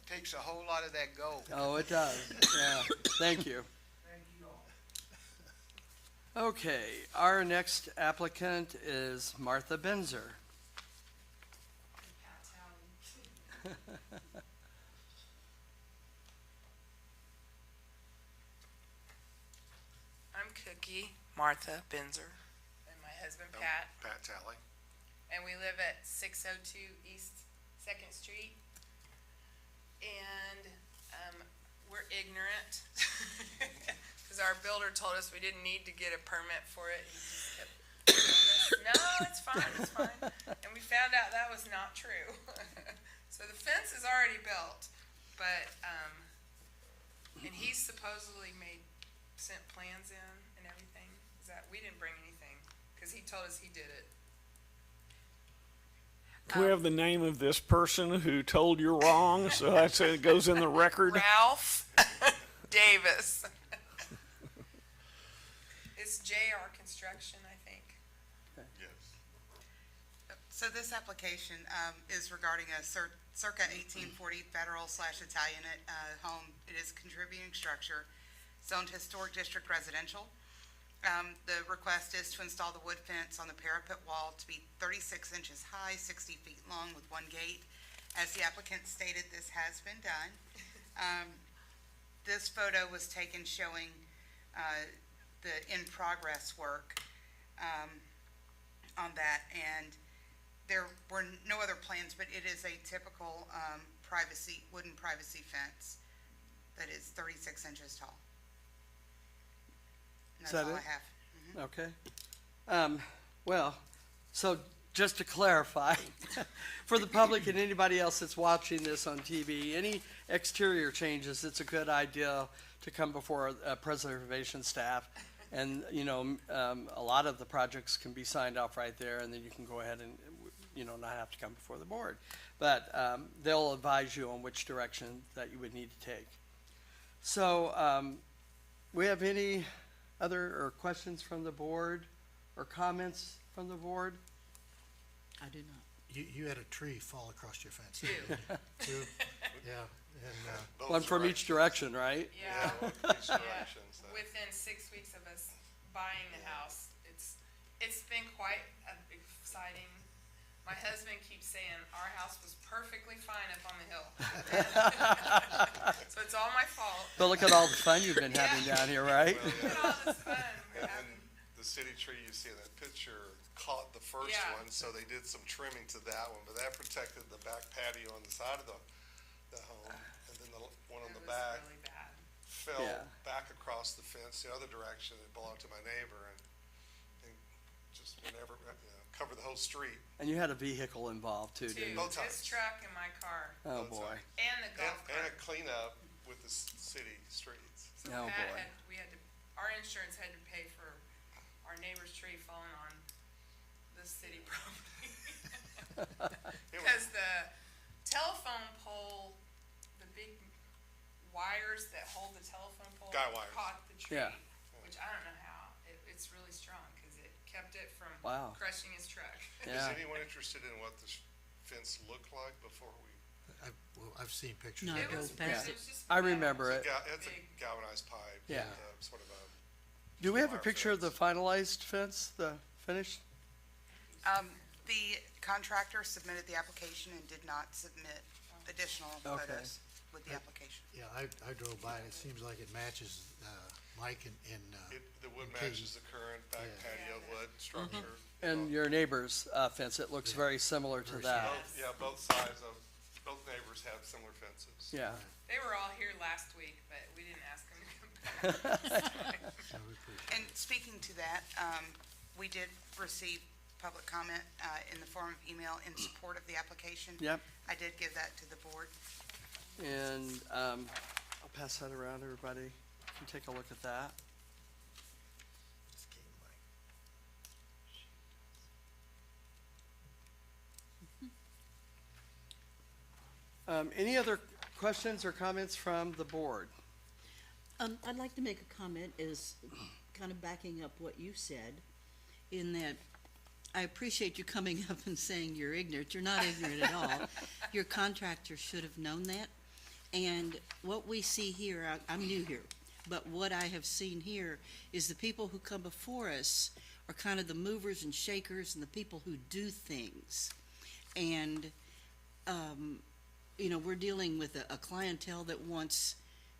Takes a whole lot of that gold. Oh, it does. Yeah. Thank you. Thank you all. Okay, our next applicant is Martha Benzer. I'm Cookie, Martha Benzer, and my husband Pat, Pat Talley. and we live at 602 East 2nd Street. And we're ignorant, because our builder told us we didn't need to get a permit for it. He just kept telling us, no, it's fine, it's fine. And we found out that was not true. So the fence is already built, but, and he's supposedly sent plans in and everything. We didn't bring anything, because he told us he did it. Can we have the name of this person who told you wrong, so that's it goes in the record? Ralph Davis. It's JR Construction, I think. Yes. So this application is regarding a circa 1840 Federal/Italianate home. It is a contributing structure, zoned historic district residential. The request is to install the wood fence on the parapet wall to be 36 inches high, 60 feet long with one gate. As the applicant stated, this has been done. This photo was taken showing the in-progress work on that, and there were no other plans, but it is a typical wooden privacy fence that is 36 inches tall. And Is that's that all it? I have. Okay. Well, so just to clarify, for the public and anybody else that's watching this on TV, any exterior changes, it's a good idea to come before preservation staff. And, a lot of the projects can be signed off right there, and then you can go ahead and, not have to come before the board. But they'll advise you on which direction that you would need to take. So, we have any other or questions from the board or comments from the board? I do not. You had a tree fall across your fence. Two? Yeah, and, One from each direction, right? Yeah, Each yeah. direction, so. Within 6 weeks of us buying the house, it's been quite exciting. My husband keeps saying our house was perfectly fine up on the hill. So it's all my fault. But look at all the fun you've been having down here, right? Well, Look at all this fun we're And having. the city tree you see in that picture caught the first Yeah. one, so they did some trimming to that one, but that protected the back patio on the side of the home. And then the one on It the was back really bad. fell Yeah. back across the fence, the other direction, it belonged to my neighbor, and just whenever, covered the whole street. And you had a vehicle involved too, didn't you? Both His times. truck and my car, Oh, Both boy. sides. and the golf And a cart. cleanup with the city streets. So Oh, Pat boy. our insurance had to pay for our neighbor's tree falling on the city property. It was- Because the telephone pole, the big wires that hold the telephone pole. Guy wires. Caught the tree. Yeah. Which I don't know how, it's really strong, cause it kept it from Wow. crushing his truck. Is Yeah. anyone interested in what the fence looked like before we? I've seen pictures. No, of I It drove was, past it it. was just. I metal. remember it. It's a Big. galvanized pipe. Yeah. with, sort of a. Do we have a wire picture of the fence. finalized fence, the finished? The contractor submitted the application and did not submit additional Okay. photos with the application. Yeah, I drove by, and it seems like it matches, Mike and, The wood and Katie. matches the current back Yeah. patio wood structure. And your neighbor's fence, it looks very similar to Very that. Both sides of, both neighbors have similar fences. Yeah. They were all here last week, but we didn't ask them to come back. Yeah, we appreciate And speaking to that, we did receive public comment in the form of email in support of the application. Yep. I did give that to the board. And I'll pass that around, everybody. You can take a look at that. Any other questions or comments from the board? I'd like to make a comment as kind of backing up what you said, in that I appreciate you coming up and saying you're ignorant. You're not ignorant at all. Your contractor should have known that. And what we see here, I'm new here, but what I have seen here is the people who come before us are kind of the movers and shakers and the people who do things. And, we're dealing with a clientele that wants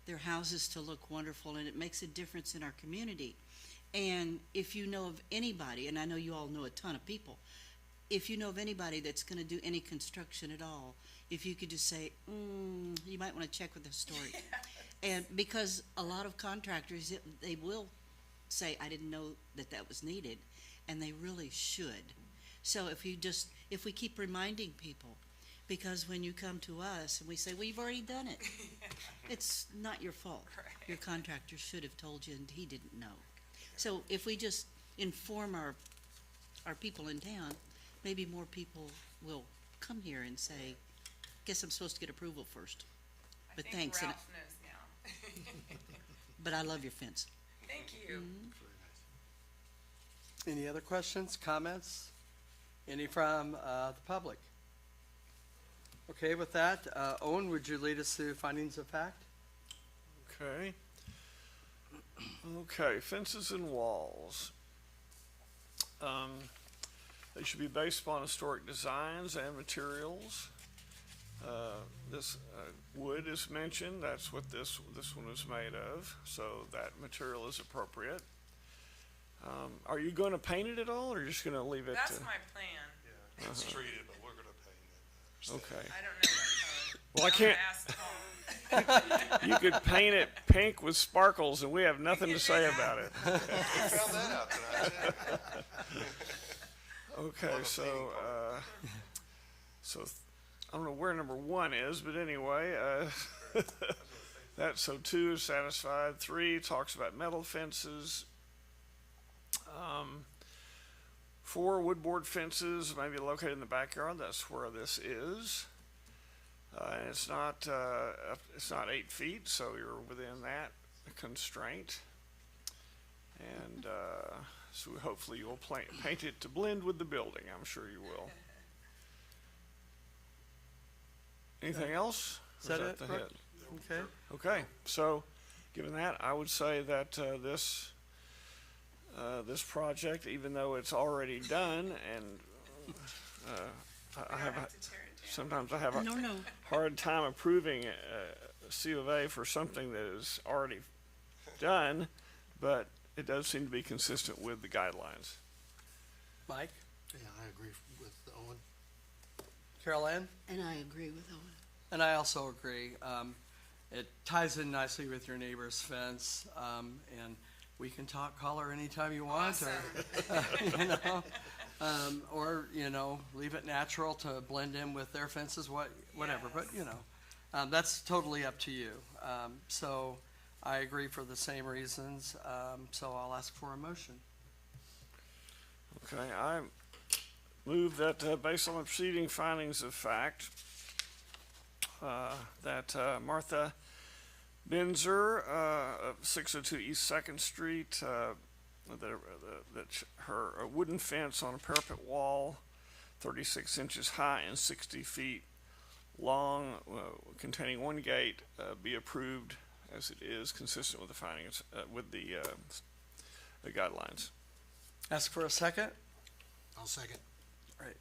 their houses to look wonderful, and it makes a difference in our community. And if you know of anybody, and I know you all know a ton of people, if you know of anybody that's gonna do any construction at all, if you could just say, you might wanna check with the historic. And because a lot of contractors, they will say, I didn't know that was needed, and they really should. So if we keep reminding people, because when you come to us and we say, well, you've already done it, it's not your fault. Right. Your contractor should have told you and he didn't know. So if we just inform our people in town, maybe more people will come here and say, guess I'm supposed to get approval first. But I think thanks, and- Ralph knows now. But I love your fence. Thank you. Any other questions, comments? Any from the public? Okay, with that, Owen, would you lead us through findings of fact? Okay. Okay, fences and walls. They should be based upon historic designs and materials. This wood is mentioned, that's what this one is made of, so that material is appropriate. Are you gonna paint it at all, or are you just gonna leave it? That's my plan. Yeah, it's treated, but we're gonna paint it. Okay. I don't know what color. Well, I I'm can't- gonna ask Tom. You could paint it pink with sparkles, and we have nothing to say about it. We found that out tonight, too. Okay, so, I don't know where number 1 is, but anyway, so 2 is satisfied. 3 talks about metal fences. 4 woodboard fences may be located in the backyard. That's where this is. And it's not 8 feet, so you're within that constraint. And so hopefully you'll paint it to blend with the building. I'm sure you will. Anything else? Is that Or it, the Brooke? head? Okay. Okay, so given that, I would say that this project, even though it's already done, and sometimes I have a No, no. hard time approving a C of A for something that is already done, but it does seem to be consistent with the guidelines. Mike, Yeah, I agree with Owen. Carol Ann? And I agree with Owen. And I also agree. It ties in nicely with your neighbor's fence, and we can call her anytime you want, or, leave it natural to blend in with their fences, whatever, but, that's totally up to you. So I agree for the same reasons, so I'll ask for a motion. Okay, I move that based on the preceding findings of fact, that Martha Benzer of 602 East 2nd Street, that her wooden fence on a parapet wall, 36 inches high and 60 feet long, containing 1 gate, be approved as it is, consistent with the findings, with the guidelines. Ask for a second. I'll second. Right.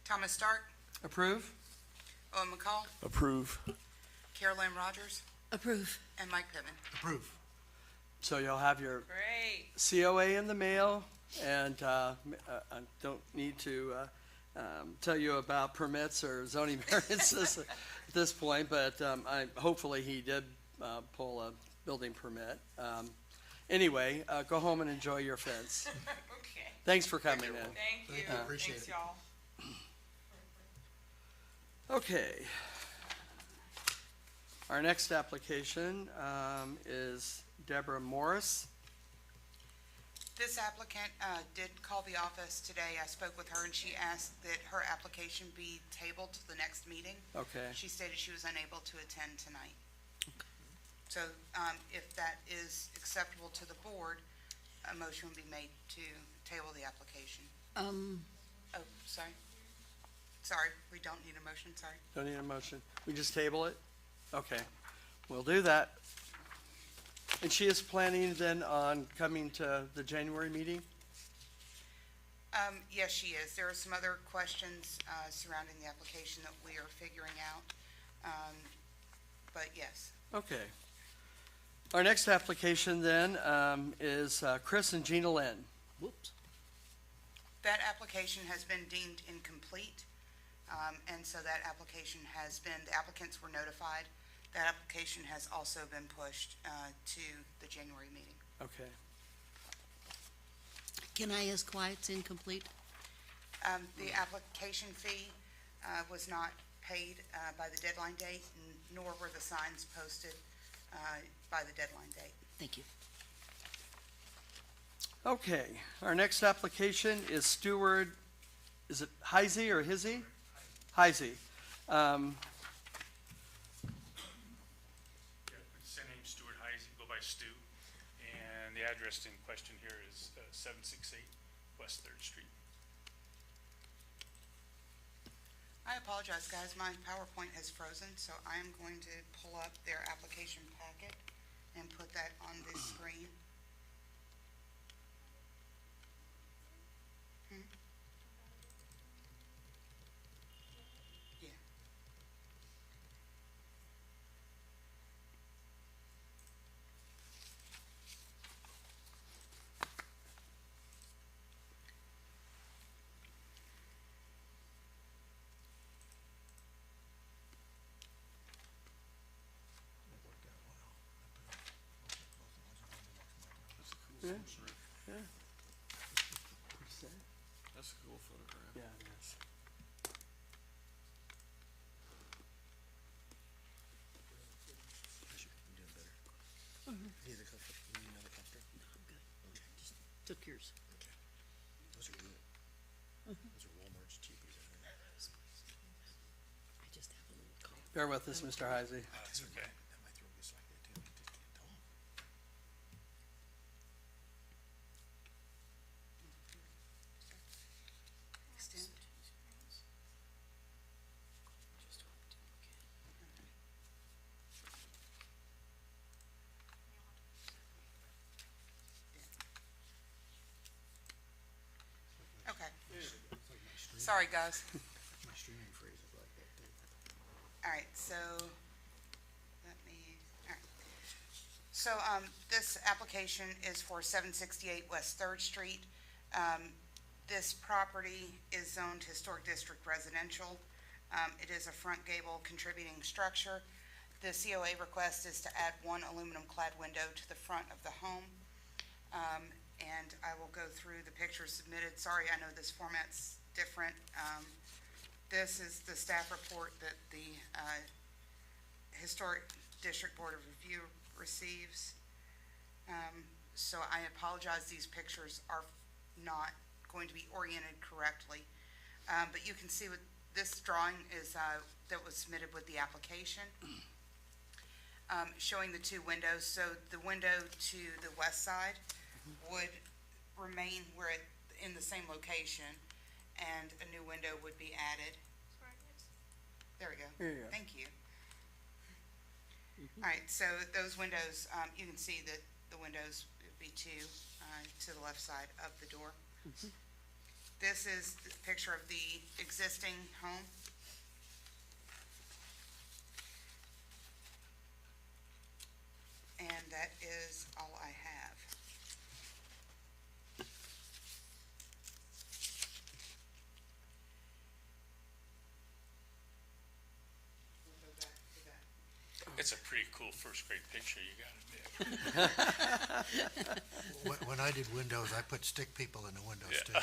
Thomas Stark, Approve? Owen McCall, Approve. Carol Ann Rogers, Approve. and Mike Pittman. Approve. So you'll have your Great. COA in the mail, and I don't need to tell you about permits or zoning variances at this point, but hopefully he did pull a building permit. Anyway, go home and enjoy your fence. Okay. Thanks for coming in. Thank you. Thank you. Appreciate Thanks, it. y'all. Okay. Our next application is Deborah Morris. This applicant did call the office today. I spoke with her, and she asked that her application be tabled to the next meeting. Okay. She stated she was unable to attend tonight. So if that is acceptable to the board, a motion will be made to table the application. Oh, sorry. Sorry, we don't need a motion, sorry. Don't need a motion. We just table it? Okay, we'll do that. And she is planning then on coming to the January meeting? Yes, she is. There are some other questions surrounding the application that we are figuring out. But yes. Okay. Our next application then is Chris and Gina Lynn. Whoops. That application has been deemed incomplete, and so that application the applicants were notified. That application has also been pushed to the January meeting. Okay. Can I ask why it's incomplete? The application fee was not paid by the deadline date, nor were the signs posted by the deadline date. Thank you. Okay, our next application is Stewart, is it Heisey or Hizzy? Heisey. His name's Stuart Heisey, go by Stu, and the address in question here is 768 West 3rd Street. I apologize, guys. My PowerPoint has frozen, so I am going to pull up their application packet and put that on this screen. Yeah. It worked out well. I put both of those on the next photograph. Yeah, it is. Took yours. Those are good. Those are Walmart's cheapies. I just have a little cough. Bear with us, Mr. Heisey. That's okay. My throat gets like that too. I just can't talk. Extend. Okay, It's like my stream. sorry, guys. My streaming freezes like that too. All right, so, let me, all right. So, this application is for 768 West Third Street. This property is zoned Historic District Residential. It is a front gable contributing structure. The COA request is to add one aluminum clad window to the front of the home. And I will go through the pictures submitted. Sorry, I know this format's different. This is the staff report that the Historic District Board of Review receives. So I apologize, these pictures are not going to be oriented correctly. But you can see what this drawing is, that was submitted with the application, showing the two windows. So the window to the west side would remain where it, in the same location, and a new window would be added. There we go. Here you go. Thank you. All right, so those windows, you can see that the windows would be two to the left side of the door. This is the picture of the existing home. And that is all I have. We'll go back to that. It's a pretty cool first grade picture, you gotta admit. When I did windows, I put stick people in the windows too.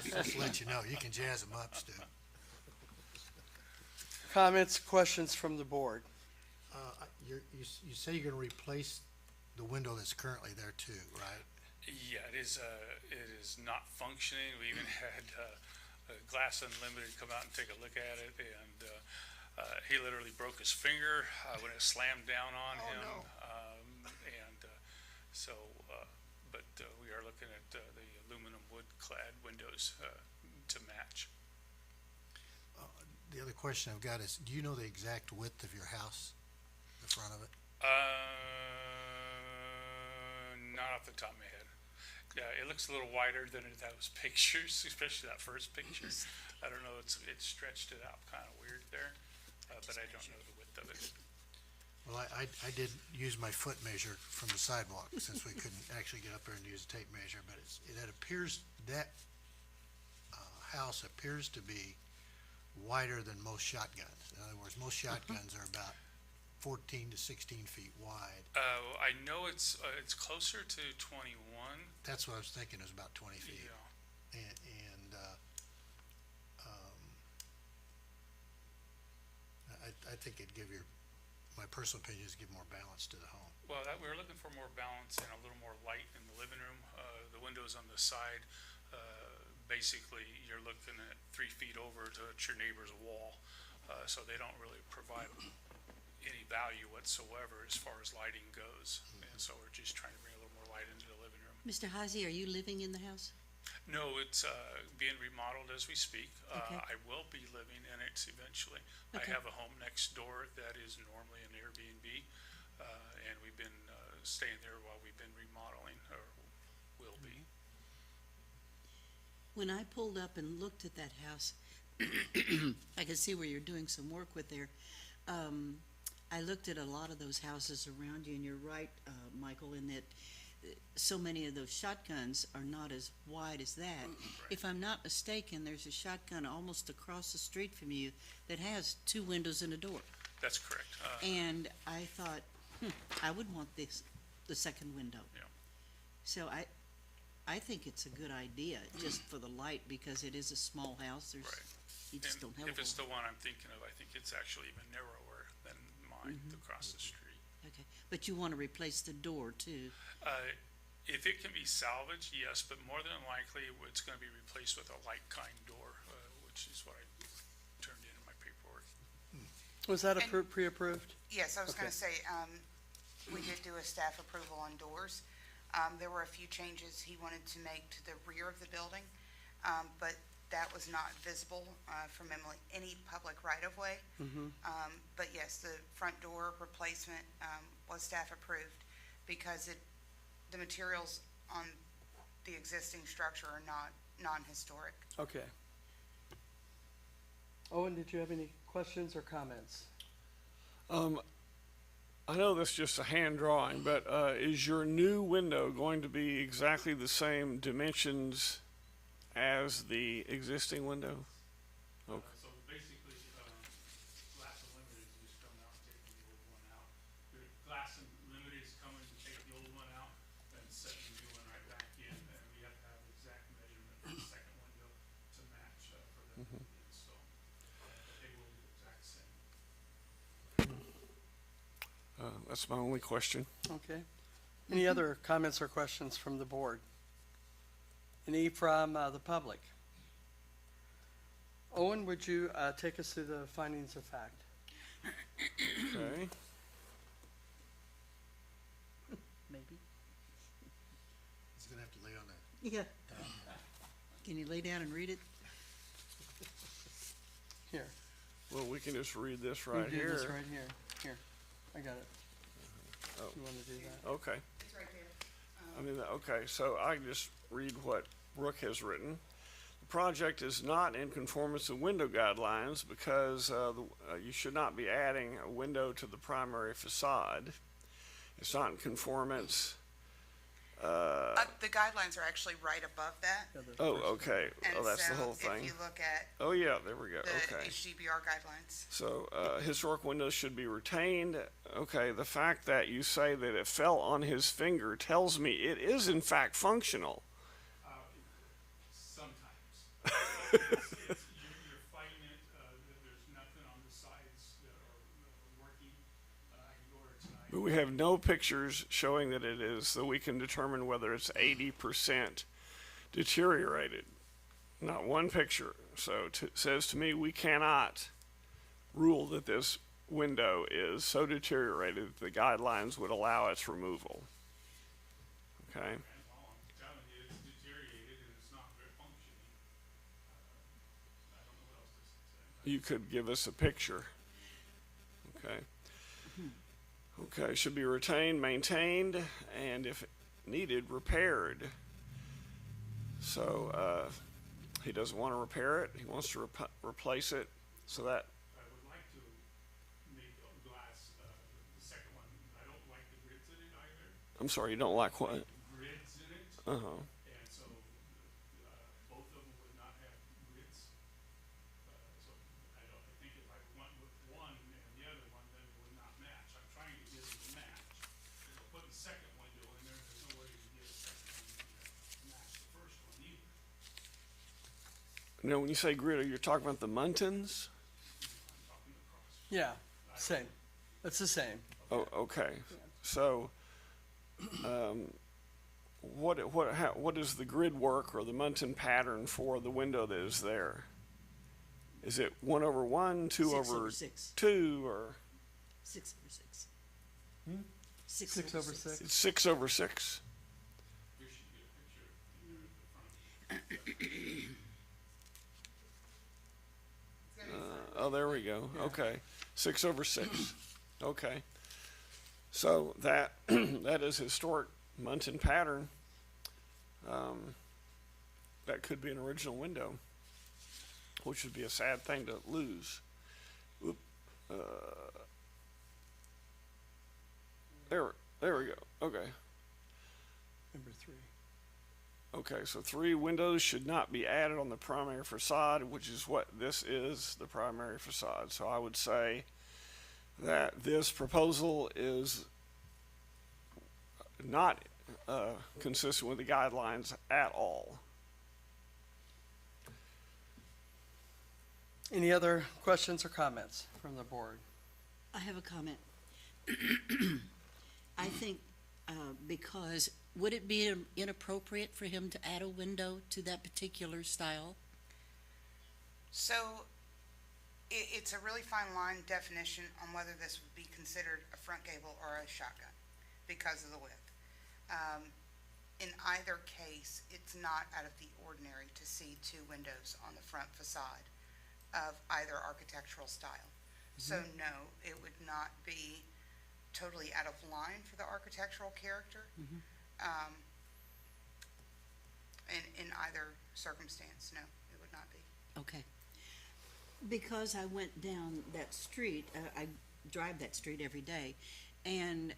Just to let you know, you can jazz them up, Stu. Comments, questions from the board? You say you're gonna replace the window that's currently there too, right? Yeah, it is not functioning. We even had Glass Unlimited come out and take a look at it, and he literally broke his finger when it slammed down on him. no. But we are looking at the aluminum wood-clad windows to match. The other question I've got is, do you know the exact width of your house, the front of it? Not off the top of my head. Yeah, it looks a little wider than those pictures, especially that first picture. I don't know, it stretched it out kind of weird there, but I don't know the width of it. Well, I did use my foot measure from the sidewalk, since we couldn't actually get up there and use a tape measure, but it appears, that house appears to be wider than most shotguns. In other words, most shotguns are about 14 to 16 feet wide. I know it's closer to 21. That's what I was thinking, it was about 20 feet. Yeah. I think it'd give my personal opinion is give more balance to the home. Well, we were looking for more balance and a little more light in the living room. The windows on the side, basically, you're looking at 3 feet over to your neighbor's wall, so they don't really provide any value whatsoever as far as lighting goes. And so we're just trying to bring a little more light into the living room. Mr. Heisey, are you living in the house? No, it's being remodeled as we speak. Okay. I will be living in it eventually. Okay. I have a home next door that is normally an Airbnb, and we've been staying there while we've been remodeling, or will be. When I pulled up and looked at that house, I could see where you're doing some work with there. I looked at a lot of those houses around you, and you're right, Michael, in that so many of those shotguns are not as wide as that. If I'm not mistaken, there's a shotgun almost across the street from you that has 2 windows and a door. That's correct. And I thought, I would want the second window. Yeah. So I think it's a good idea, just for the light, because it is a small house, there's, Right. you just don't And have a if it's whole. the one I'm thinking of, I think it's actually even narrower than mine across the street. Okay, but you wanna replace the door too. If it can be salvaged, yes, but more than likely, it's gonna be replaced with a like-kind door, which is what I turned in my paperwork. Was that And- pre-approved? Yes, I was gonna Okay. say, we did do a staff approval on doors. There were a few changes he wanted to make to the rear of the building, but that was not visible, from any public right-of-way. But yes, the front door replacement, was staff approved because the materials on the existing structure are not non-historic. Okay. Owen, did you have any questions or comments? I know that's just a hand drawing, but is your new window going to be exactly the same dimensions as the existing window? Okay. So basically, Glass Unlimited is just coming out and taking the old one out. Glass Unlimited is coming to take the old one out and set the new one right back in, and we have to have exact measurement for the second window to match, for them to be installed. But they will be the exact same. That's my only question. Okay. Any other comments or questions from the board? Any from the public? Owen, would you take us through the findings of fact? Okay. Maybe. He's gonna have to lay on that. Yeah. Can you lay down and read it? Here. Well, we can just read this You right do this here. right here. Here, I got it. Oh. You want to do that? Okay. It's right there. I mean, okay, so I can just read what Brooke has written. The project is not in conformance with window guidelines because you should not be adding a window to the primary facade. It's not in conformance. The guidelines are actually right above that. Oh, okay. And Oh, that's the so whole if thing. you look at Oh, yeah, there we go. the Okay. HDBR guidelines, So, historic windows should be retained. Okay, the fact that you say that it fell on his finger tells me it is in fact functional. Sometimes. You're fighting it, there's nothing on the sides that are working. I can go over tonight. But we have no pictures showing that it is, so we can determine whether it's 80% deteriorated. Not one picture. So says to me, we cannot rule that this window is so deteriorated that the guidelines would allow its removal. Okay? And all I'm telling you, it's deteriorated and it's not very functioning. I don't know what else to say. You could give us a picture. Okay. Okay, should be retained, maintained, and if needed, repaired. So, he doesn't want to repair it, he wants to replace it, so that, I would like to make glass, the second one, I don't like the grids in it either. I'm sorry, you don't like what? Grids in it, Uh-huh. and so, both of them would not have grids. So I think if I went with one and the other one, then it would not match. I'm trying to get it to match. If I put the second window in there, there's no way to get a second one to match the first one either. Now, when you say grid, you're talking about the Muntins? I'm talking across. Yeah, same. It's the same. Oh, okay. So, what is the grid work or the Muntin pattern for the window that is there? Is it 1/1, 2/2, 6/6. or 6/6. Hmm? 6/6. it's 6/6? Here should be a picture in there at the front. Oh, there we go. Okay, 6/6. Okay, so that that is historic Muntin pattern. That could be an original window, which would be a sad thing to lose. Oop, there we go. Okay. Number 3. Okay, so 3 windows should not be added on the primary facade, which is what this is, the primary facade. So I would say that this proposal is not consistent with the guidelines at all. Any other questions or comments from the board? I have a comment. I think, because, would it be inappropriate for him to add a window to that particular style? So it's a really fine line definition on whether this would be considered a front gable or a shotgun because of the width. In either case, it's not out of the ordinary to see two windows on the front facade of either architectural style. So no, it would not be totally out of line for the architectural character. In either circumstance, no, it would not be. Okay. Because I went down that street, I drive that street every day, and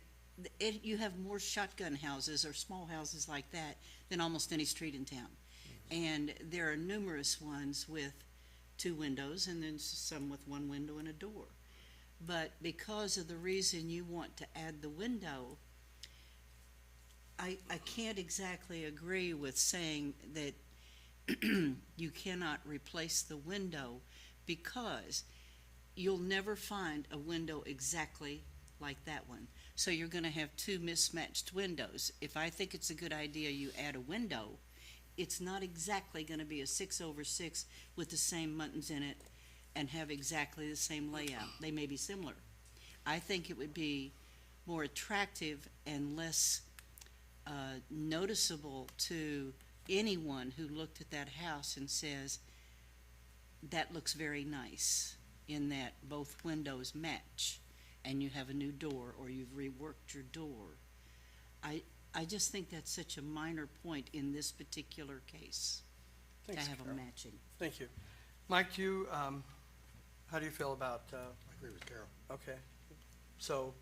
you have more shotgun houses or small houses like that than almost any street in town. And there are numerous ones with two windows and then some with one window and a door. But because of the reason you want to add the window, I can't exactly agree with saying that you cannot replace the window, because you'll never find a window exactly like that one. So you're gonna have two mismatched windows. If I think it's a good idea you add a window, it's not exactly gonna be a 6/6 with the same muttons in it and have exactly the same layout. They may be similar. I think it would be more attractive and less noticeable to anyone who looked at that house and says, that looks very nice, in that both windows match and you have a new door or you've reworked your door. I just think that's such a minor point in this particular case, Thanks, to have Carol. a matching. Thank you. Mike, how do you feel about, I agree with Carol. okay, so,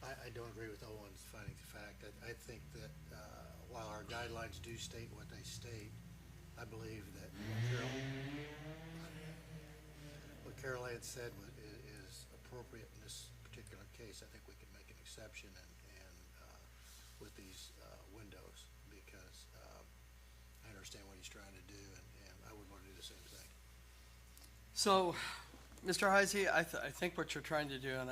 I don't agree with Owen's finding the fact. I think that while our guidelines do state what they state, I believe that what Carol had said is appropriate in this particular case. I think we can make an exception and with these windows, because I understand what he's trying to do, and I would want to do the same thing. so, Mr. Heisey, I think what you're trying to do, and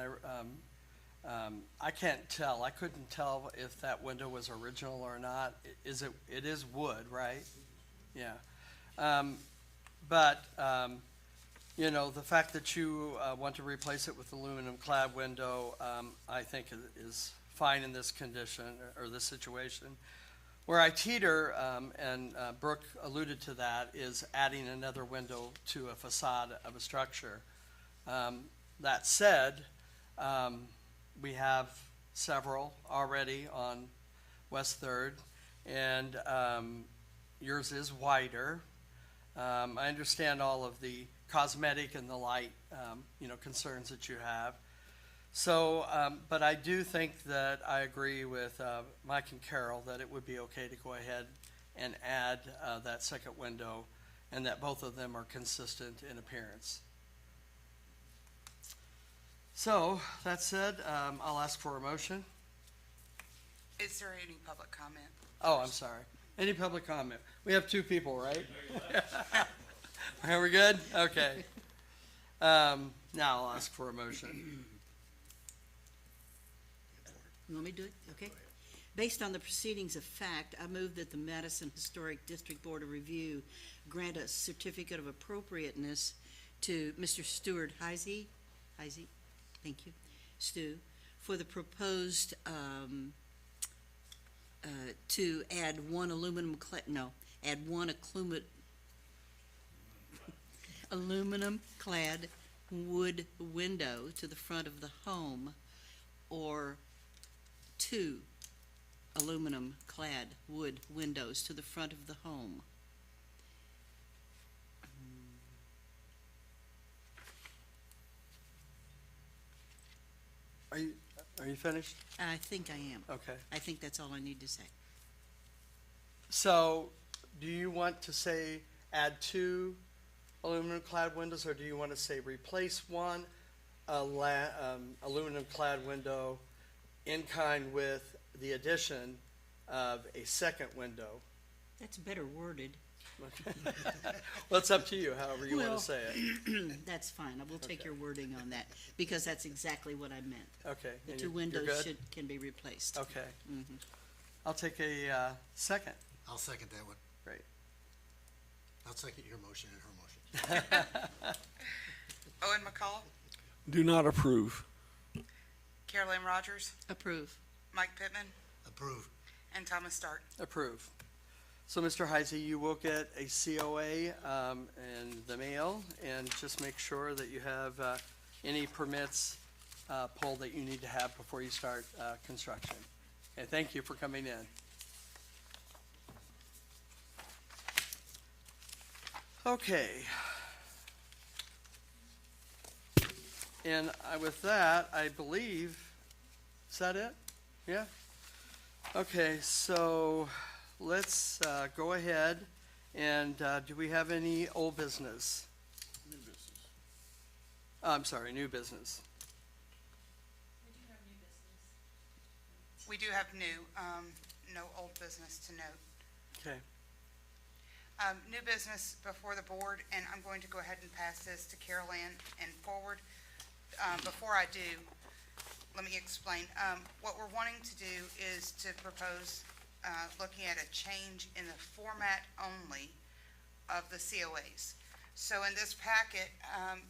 I can't tell, I couldn't tell if that window was original or not. It is wood, right? Yeah. But the fact that you want to replace it with aluminum clad window, I think is fine in this condition or this situation. Where I teeter, and Brooke alluded to that, is adding another window to a facade of a structure. That said, we have several already on West Third, and yours is wider. I understand all of the cosmetic and the light, concerns that you have. So, but I do think that I agree with Mike and Carol that it would be okay to go ahead and add that second window, and that both of them are consistent in appearance. So, that said, I'll ask for a motion. Is there any public comment? Oh, I'm sorry. Any public comment? We have two people, right? Are we good? Okay. Now I'll ask for a motion. You want me to do it? Okay. Based on the proceedings of fact, I move that the Madison Historic District Board of Review grant a certificate of appropriateness to Mr. Stuart Heisey, thank you, Stu, for the proposed, to add one aluminum clad wood window to the front of the home, or two aluminum clad wood windows to the front of the home. Are you finished? I think I am. Okay. I think that's all I need to say. So, do you want to say add two aluminum clad windows, or do you want to say replace one aluminum clad window in kind with the addition of a second window. That's better worded. Well, it's up to you, however you want Well- to say it. That's fine. I will take Okay. your wording on that, because that's exactly what I meant. Okay. The and two you're windows good? can be replaced. Okay. Mhm. I'll take a second. I'll second that one. Great. I'll second your motion and her motion. Owen McCall, Do not approve. Carol Ann Rogers, Approve. Mike Pittman, Approve. and Thomas Stark. Approve. So, Mr. Heisey, you will get a COA in the mail, and just make sure that you have any permits pulled that you need to have before you start construction. And thank you for coming in. Okay. And with that, I believe, is that it? Yeah? Okay, so let's go ahead and do we have any old business? New business. I'm sorry, new business. We do have new, no old business to note. Okay. New business before the board, and I'm going to go ahead and pass this to Carol Ann and forward. Before I do, let me explain. What we're wanting to do is to propose, looking at a change in the format only of the COAs. So in this packet,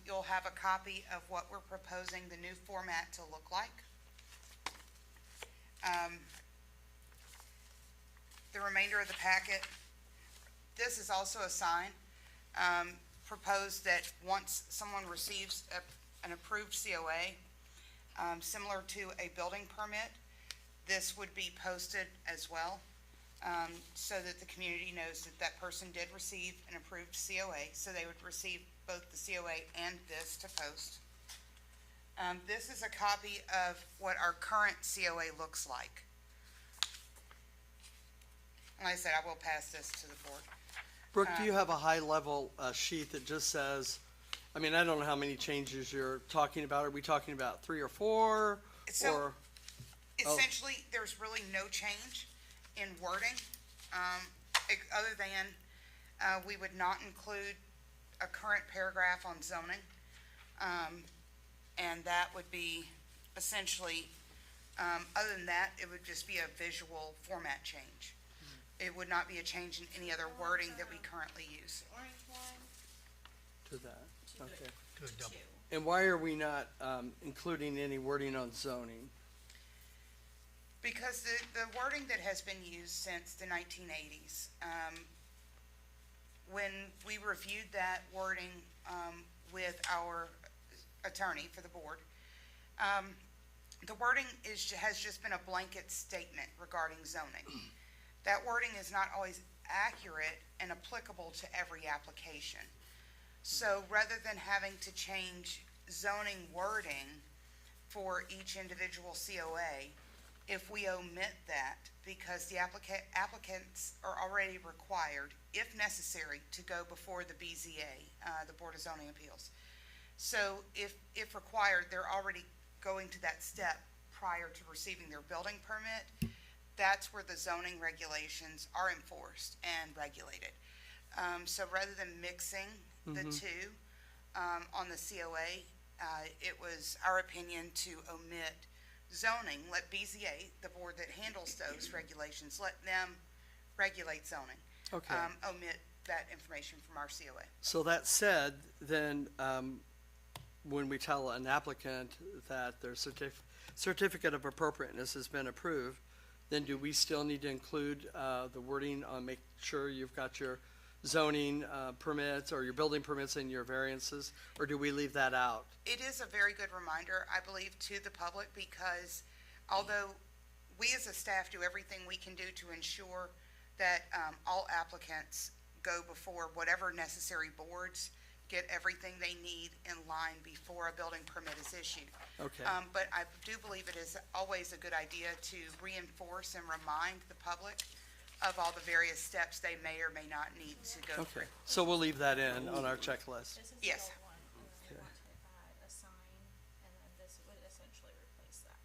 you'll have a copy of what we're proposing the new format to look like. The remainder of the packet, this is also a sign, proposed that once someone receives an approved COA, similar to a building permit, this would be posted as well, so that the community knows that that person did receive an approved COA, so they would receive both the COA and this to post. This is a copy of what our current COA looks like. And like I said, I will pass this to the board. Brooke, do you have a high-level sheet that just says, I mean, I don't know how many changes you're talking about. Are we talking about 3 or 4? So- Or, Essentially, there's really no change in wording, other than, we would not include a current paragraph on zoning. And that would be essentially, other than that, it would just be a visual format change. It would not be a change in any other wording that we currently use. Orange one, to that, okay. To a double. And why are we not including any wording on zoning? Because the wording that has been used since the 1980s, when we reviewed that wording with our attorney for the board, the wording has just been a blanket statement regarding zoning. That wording is not always accurate and applicable to every application. So rather than having to change zoning wording for each individual COA, if we omit that, because the applicants are already required, if necessary, to go before the BZA, the Board of Zoning Appeals. So if required, they're already going to that step prior to receiving their building permit. That's where the zoning regulations are enforced and regulated. So rather than mixing the two on the COA, it was our opinion to omit zoning, let BZA, the board that handles those regulations, let them regulate zoning. Okay. Omit that information from our COA. So that said, then, when we tell an applicant that their certificate of appropriateness has been approved, then do we still need to include the wording on make sure you've got your zoning permits or your building permits and your variances, or do we leave that out? It is a very good reminder, I believe, to the public, because although we as a staff do everything we can do to ensure that all applicants go before whatever necessary boards, get everything they need in line before a building permit is issued. Okay. But I do believe it is always a good idea to reinforce and remind the public of all the various steps they may or may not need to go through. Okay, so we'll leave that in on our checklist. This is Yes. the old one, and then we Okay. want to add a sign, and then this would essentially replace that.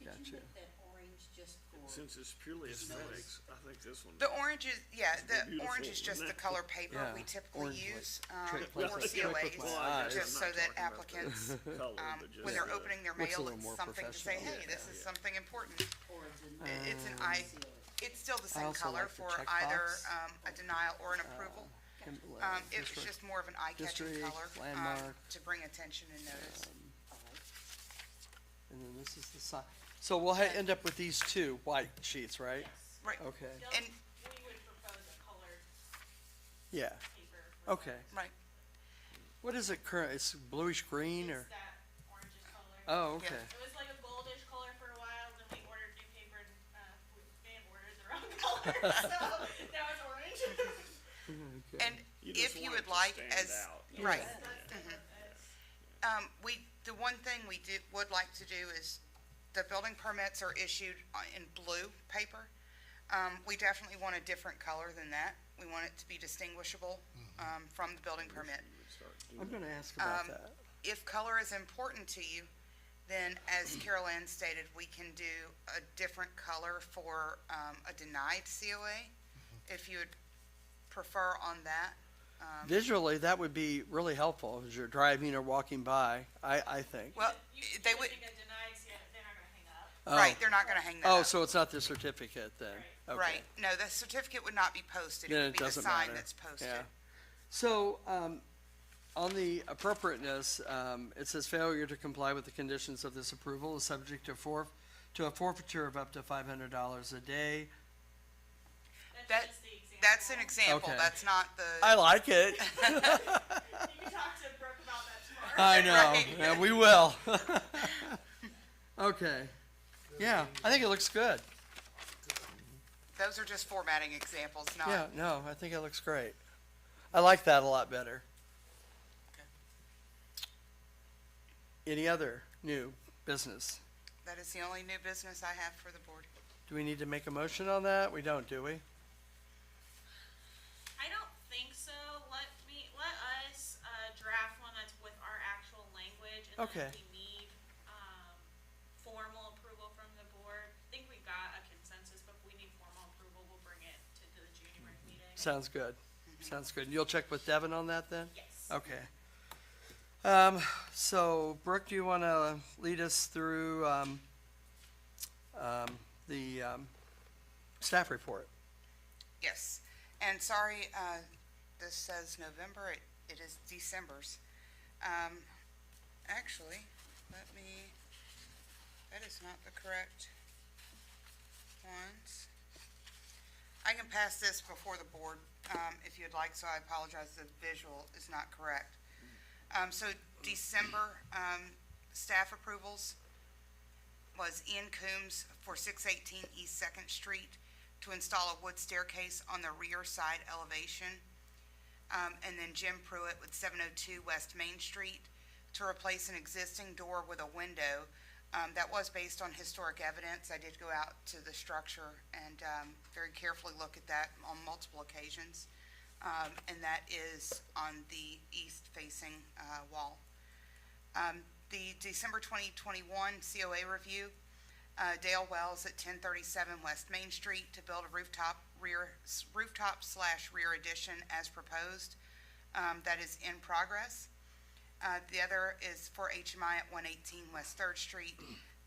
Did Gotcha. you make that orange just for. Since it's purely aesthetics, I think this one. The orange is, yeah, the Beautiful, orange is just isn't the it? color paper Yeah, we typically orange, like, use, trick for with- trick with COAs, my eyes. just so that applicants, Color, but just when they're the- opening their Looks a mail, little it's more something to say, professional. hey, this is something important. Or a It's an eye, it's still the same also color like the for check either, box. a denial or an approval. It was District, just more of an eye-catching district, color, landmark. to bring attention and notice. And then this is the sign. So we'll end up with these two white sheets, right? Right, Okay, and, We would propose a colored yeah, paper. okay. right, What is it current, it's bluish green or? It's that orangish color. Oh, okay. It was like a goldish color for a while, then we ordered new paper and, we may have ordered the wrong color, so now it's orange. and You just if you want it would to like, stand as, out. right. That's different. The one thing we would like to do is, the building permits are issued in blue paper. We definitely want a different color than that. We want it to be distinguishable, from the building permit. I'm gonna ask about that. If color is important to you, then as Carol Ann stated, we can do a different color for, a denied COA, if you would prefer on that. Visually, that would be really helpful as you're driving or walking by, I think. Well, You they would would, think a denied, they're not gonna hang up. Oh. right, they're not gonna hang that Oh, up. so it's not the certificate then? Okay. Right, no, the certificate would not be posted, Then it it would be the doesn't sign matter. that's posted. Yeah. So, on the appropriateness, it says failure to comply with the conditions of this approval is subject to a forfeiture of up to $500 a day. That- That's just the example. That's an example, Okay. that's not I the, like it. You can talk to Brooke about that tomorrow. I know, Right. yeah, we will. Okay, yeah, I think it looks good. those are just formatting examples, not. Yeah, no, I think it looks great. I like that a lot better. Any other new business? That is the only new business I have for the board. Do we need to make a motion on that? We don't, do we? I don't think so. Let us, draft one that's with our actual language, and Okay. then if we need, formal approval from the board, I think we've got a consensus, but if we need formal approval, we'll bring it to the January meeting. Sounds good. Sounds good. You'll check with Devin on that then? Yes. Okay. So Brooke, do you want to lead us through, the, staff report? Yes, and sorry, this says November, it is December's. Actually, that is not the correct ones. I can pass this before the board, if you'd like, so I apologize, the visual is not correct. So December, staff approvals was Ian Coombs for 618 East Second Street to install a wood staircase on the rear side elevation. And then Jim Pruitt with 702 West Main Street to replace an existing door with a window. That was based on historic evidence. I did go out to the structure and very carefully look at that on multiple occasions. And that is on the east-facing wall. The December 2021 COA review, Dale Wells at 1037 West Main Street to build a rooftop slash rear addition as proposed. That is in progress. The other is for HMI at 118 West 3rd Street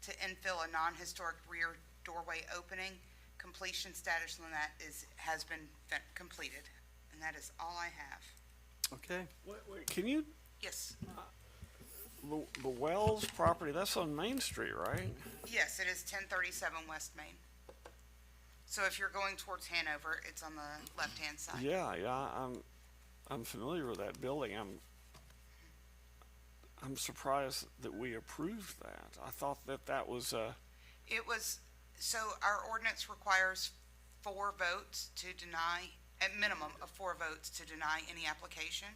to infill a non-historic rear doorway opening. Completion status on that has been completed, and that is all I have. Okay. Wait, can you, Yes, the Wells property, that's on Main Street, right? yes, it is 1037 West Main. So if you're going towards Hanover, it's on the left-hand side. Yeah, I'm familiar with that building. I'm surprised that we approved that. I thought that was, It was, so our ordinance requires 4 votes to deny, at minimum of 4 votes to deny any application.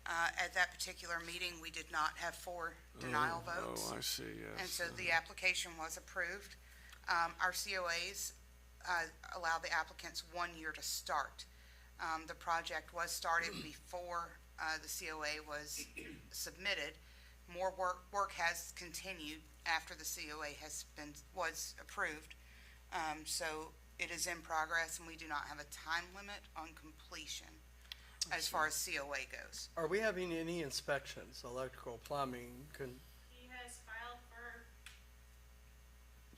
At that particular meeting, we did not have 4 denial votes. Oh, I see, yes. And so the application was approved. Our COAs allow the applicants 1 year to start. The project was started before the COA was submitted. More work has continued after the COA was approved. So it is in progress, and we do not have a time limit on completion as far as COA goes. Are we having any inspections, electrical, plumbing,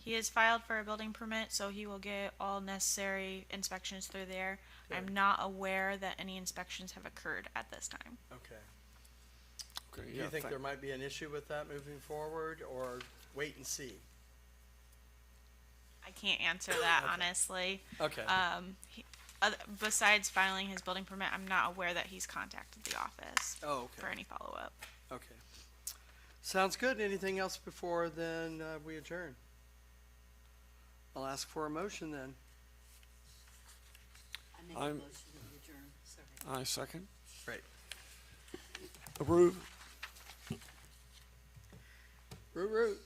He has filed for a building permit, so he will get all necessary inspections through there. I'm Good. not aware that any inspections have occurred at this time. okay. Okay, Do you think there might be an issue with that moving forward, or wait and see? I can't answer that Okay. honestly. Okay, Besides filing his building permit, I'm not aware that he's contacted the office oh, for okay, any follow-up. okay. Sounds good. Anything else before then, we adjourn? I'll ask for a motion then. I make a I'm- motion to adjourn, sorry. I second. Great. Approve. Root, root.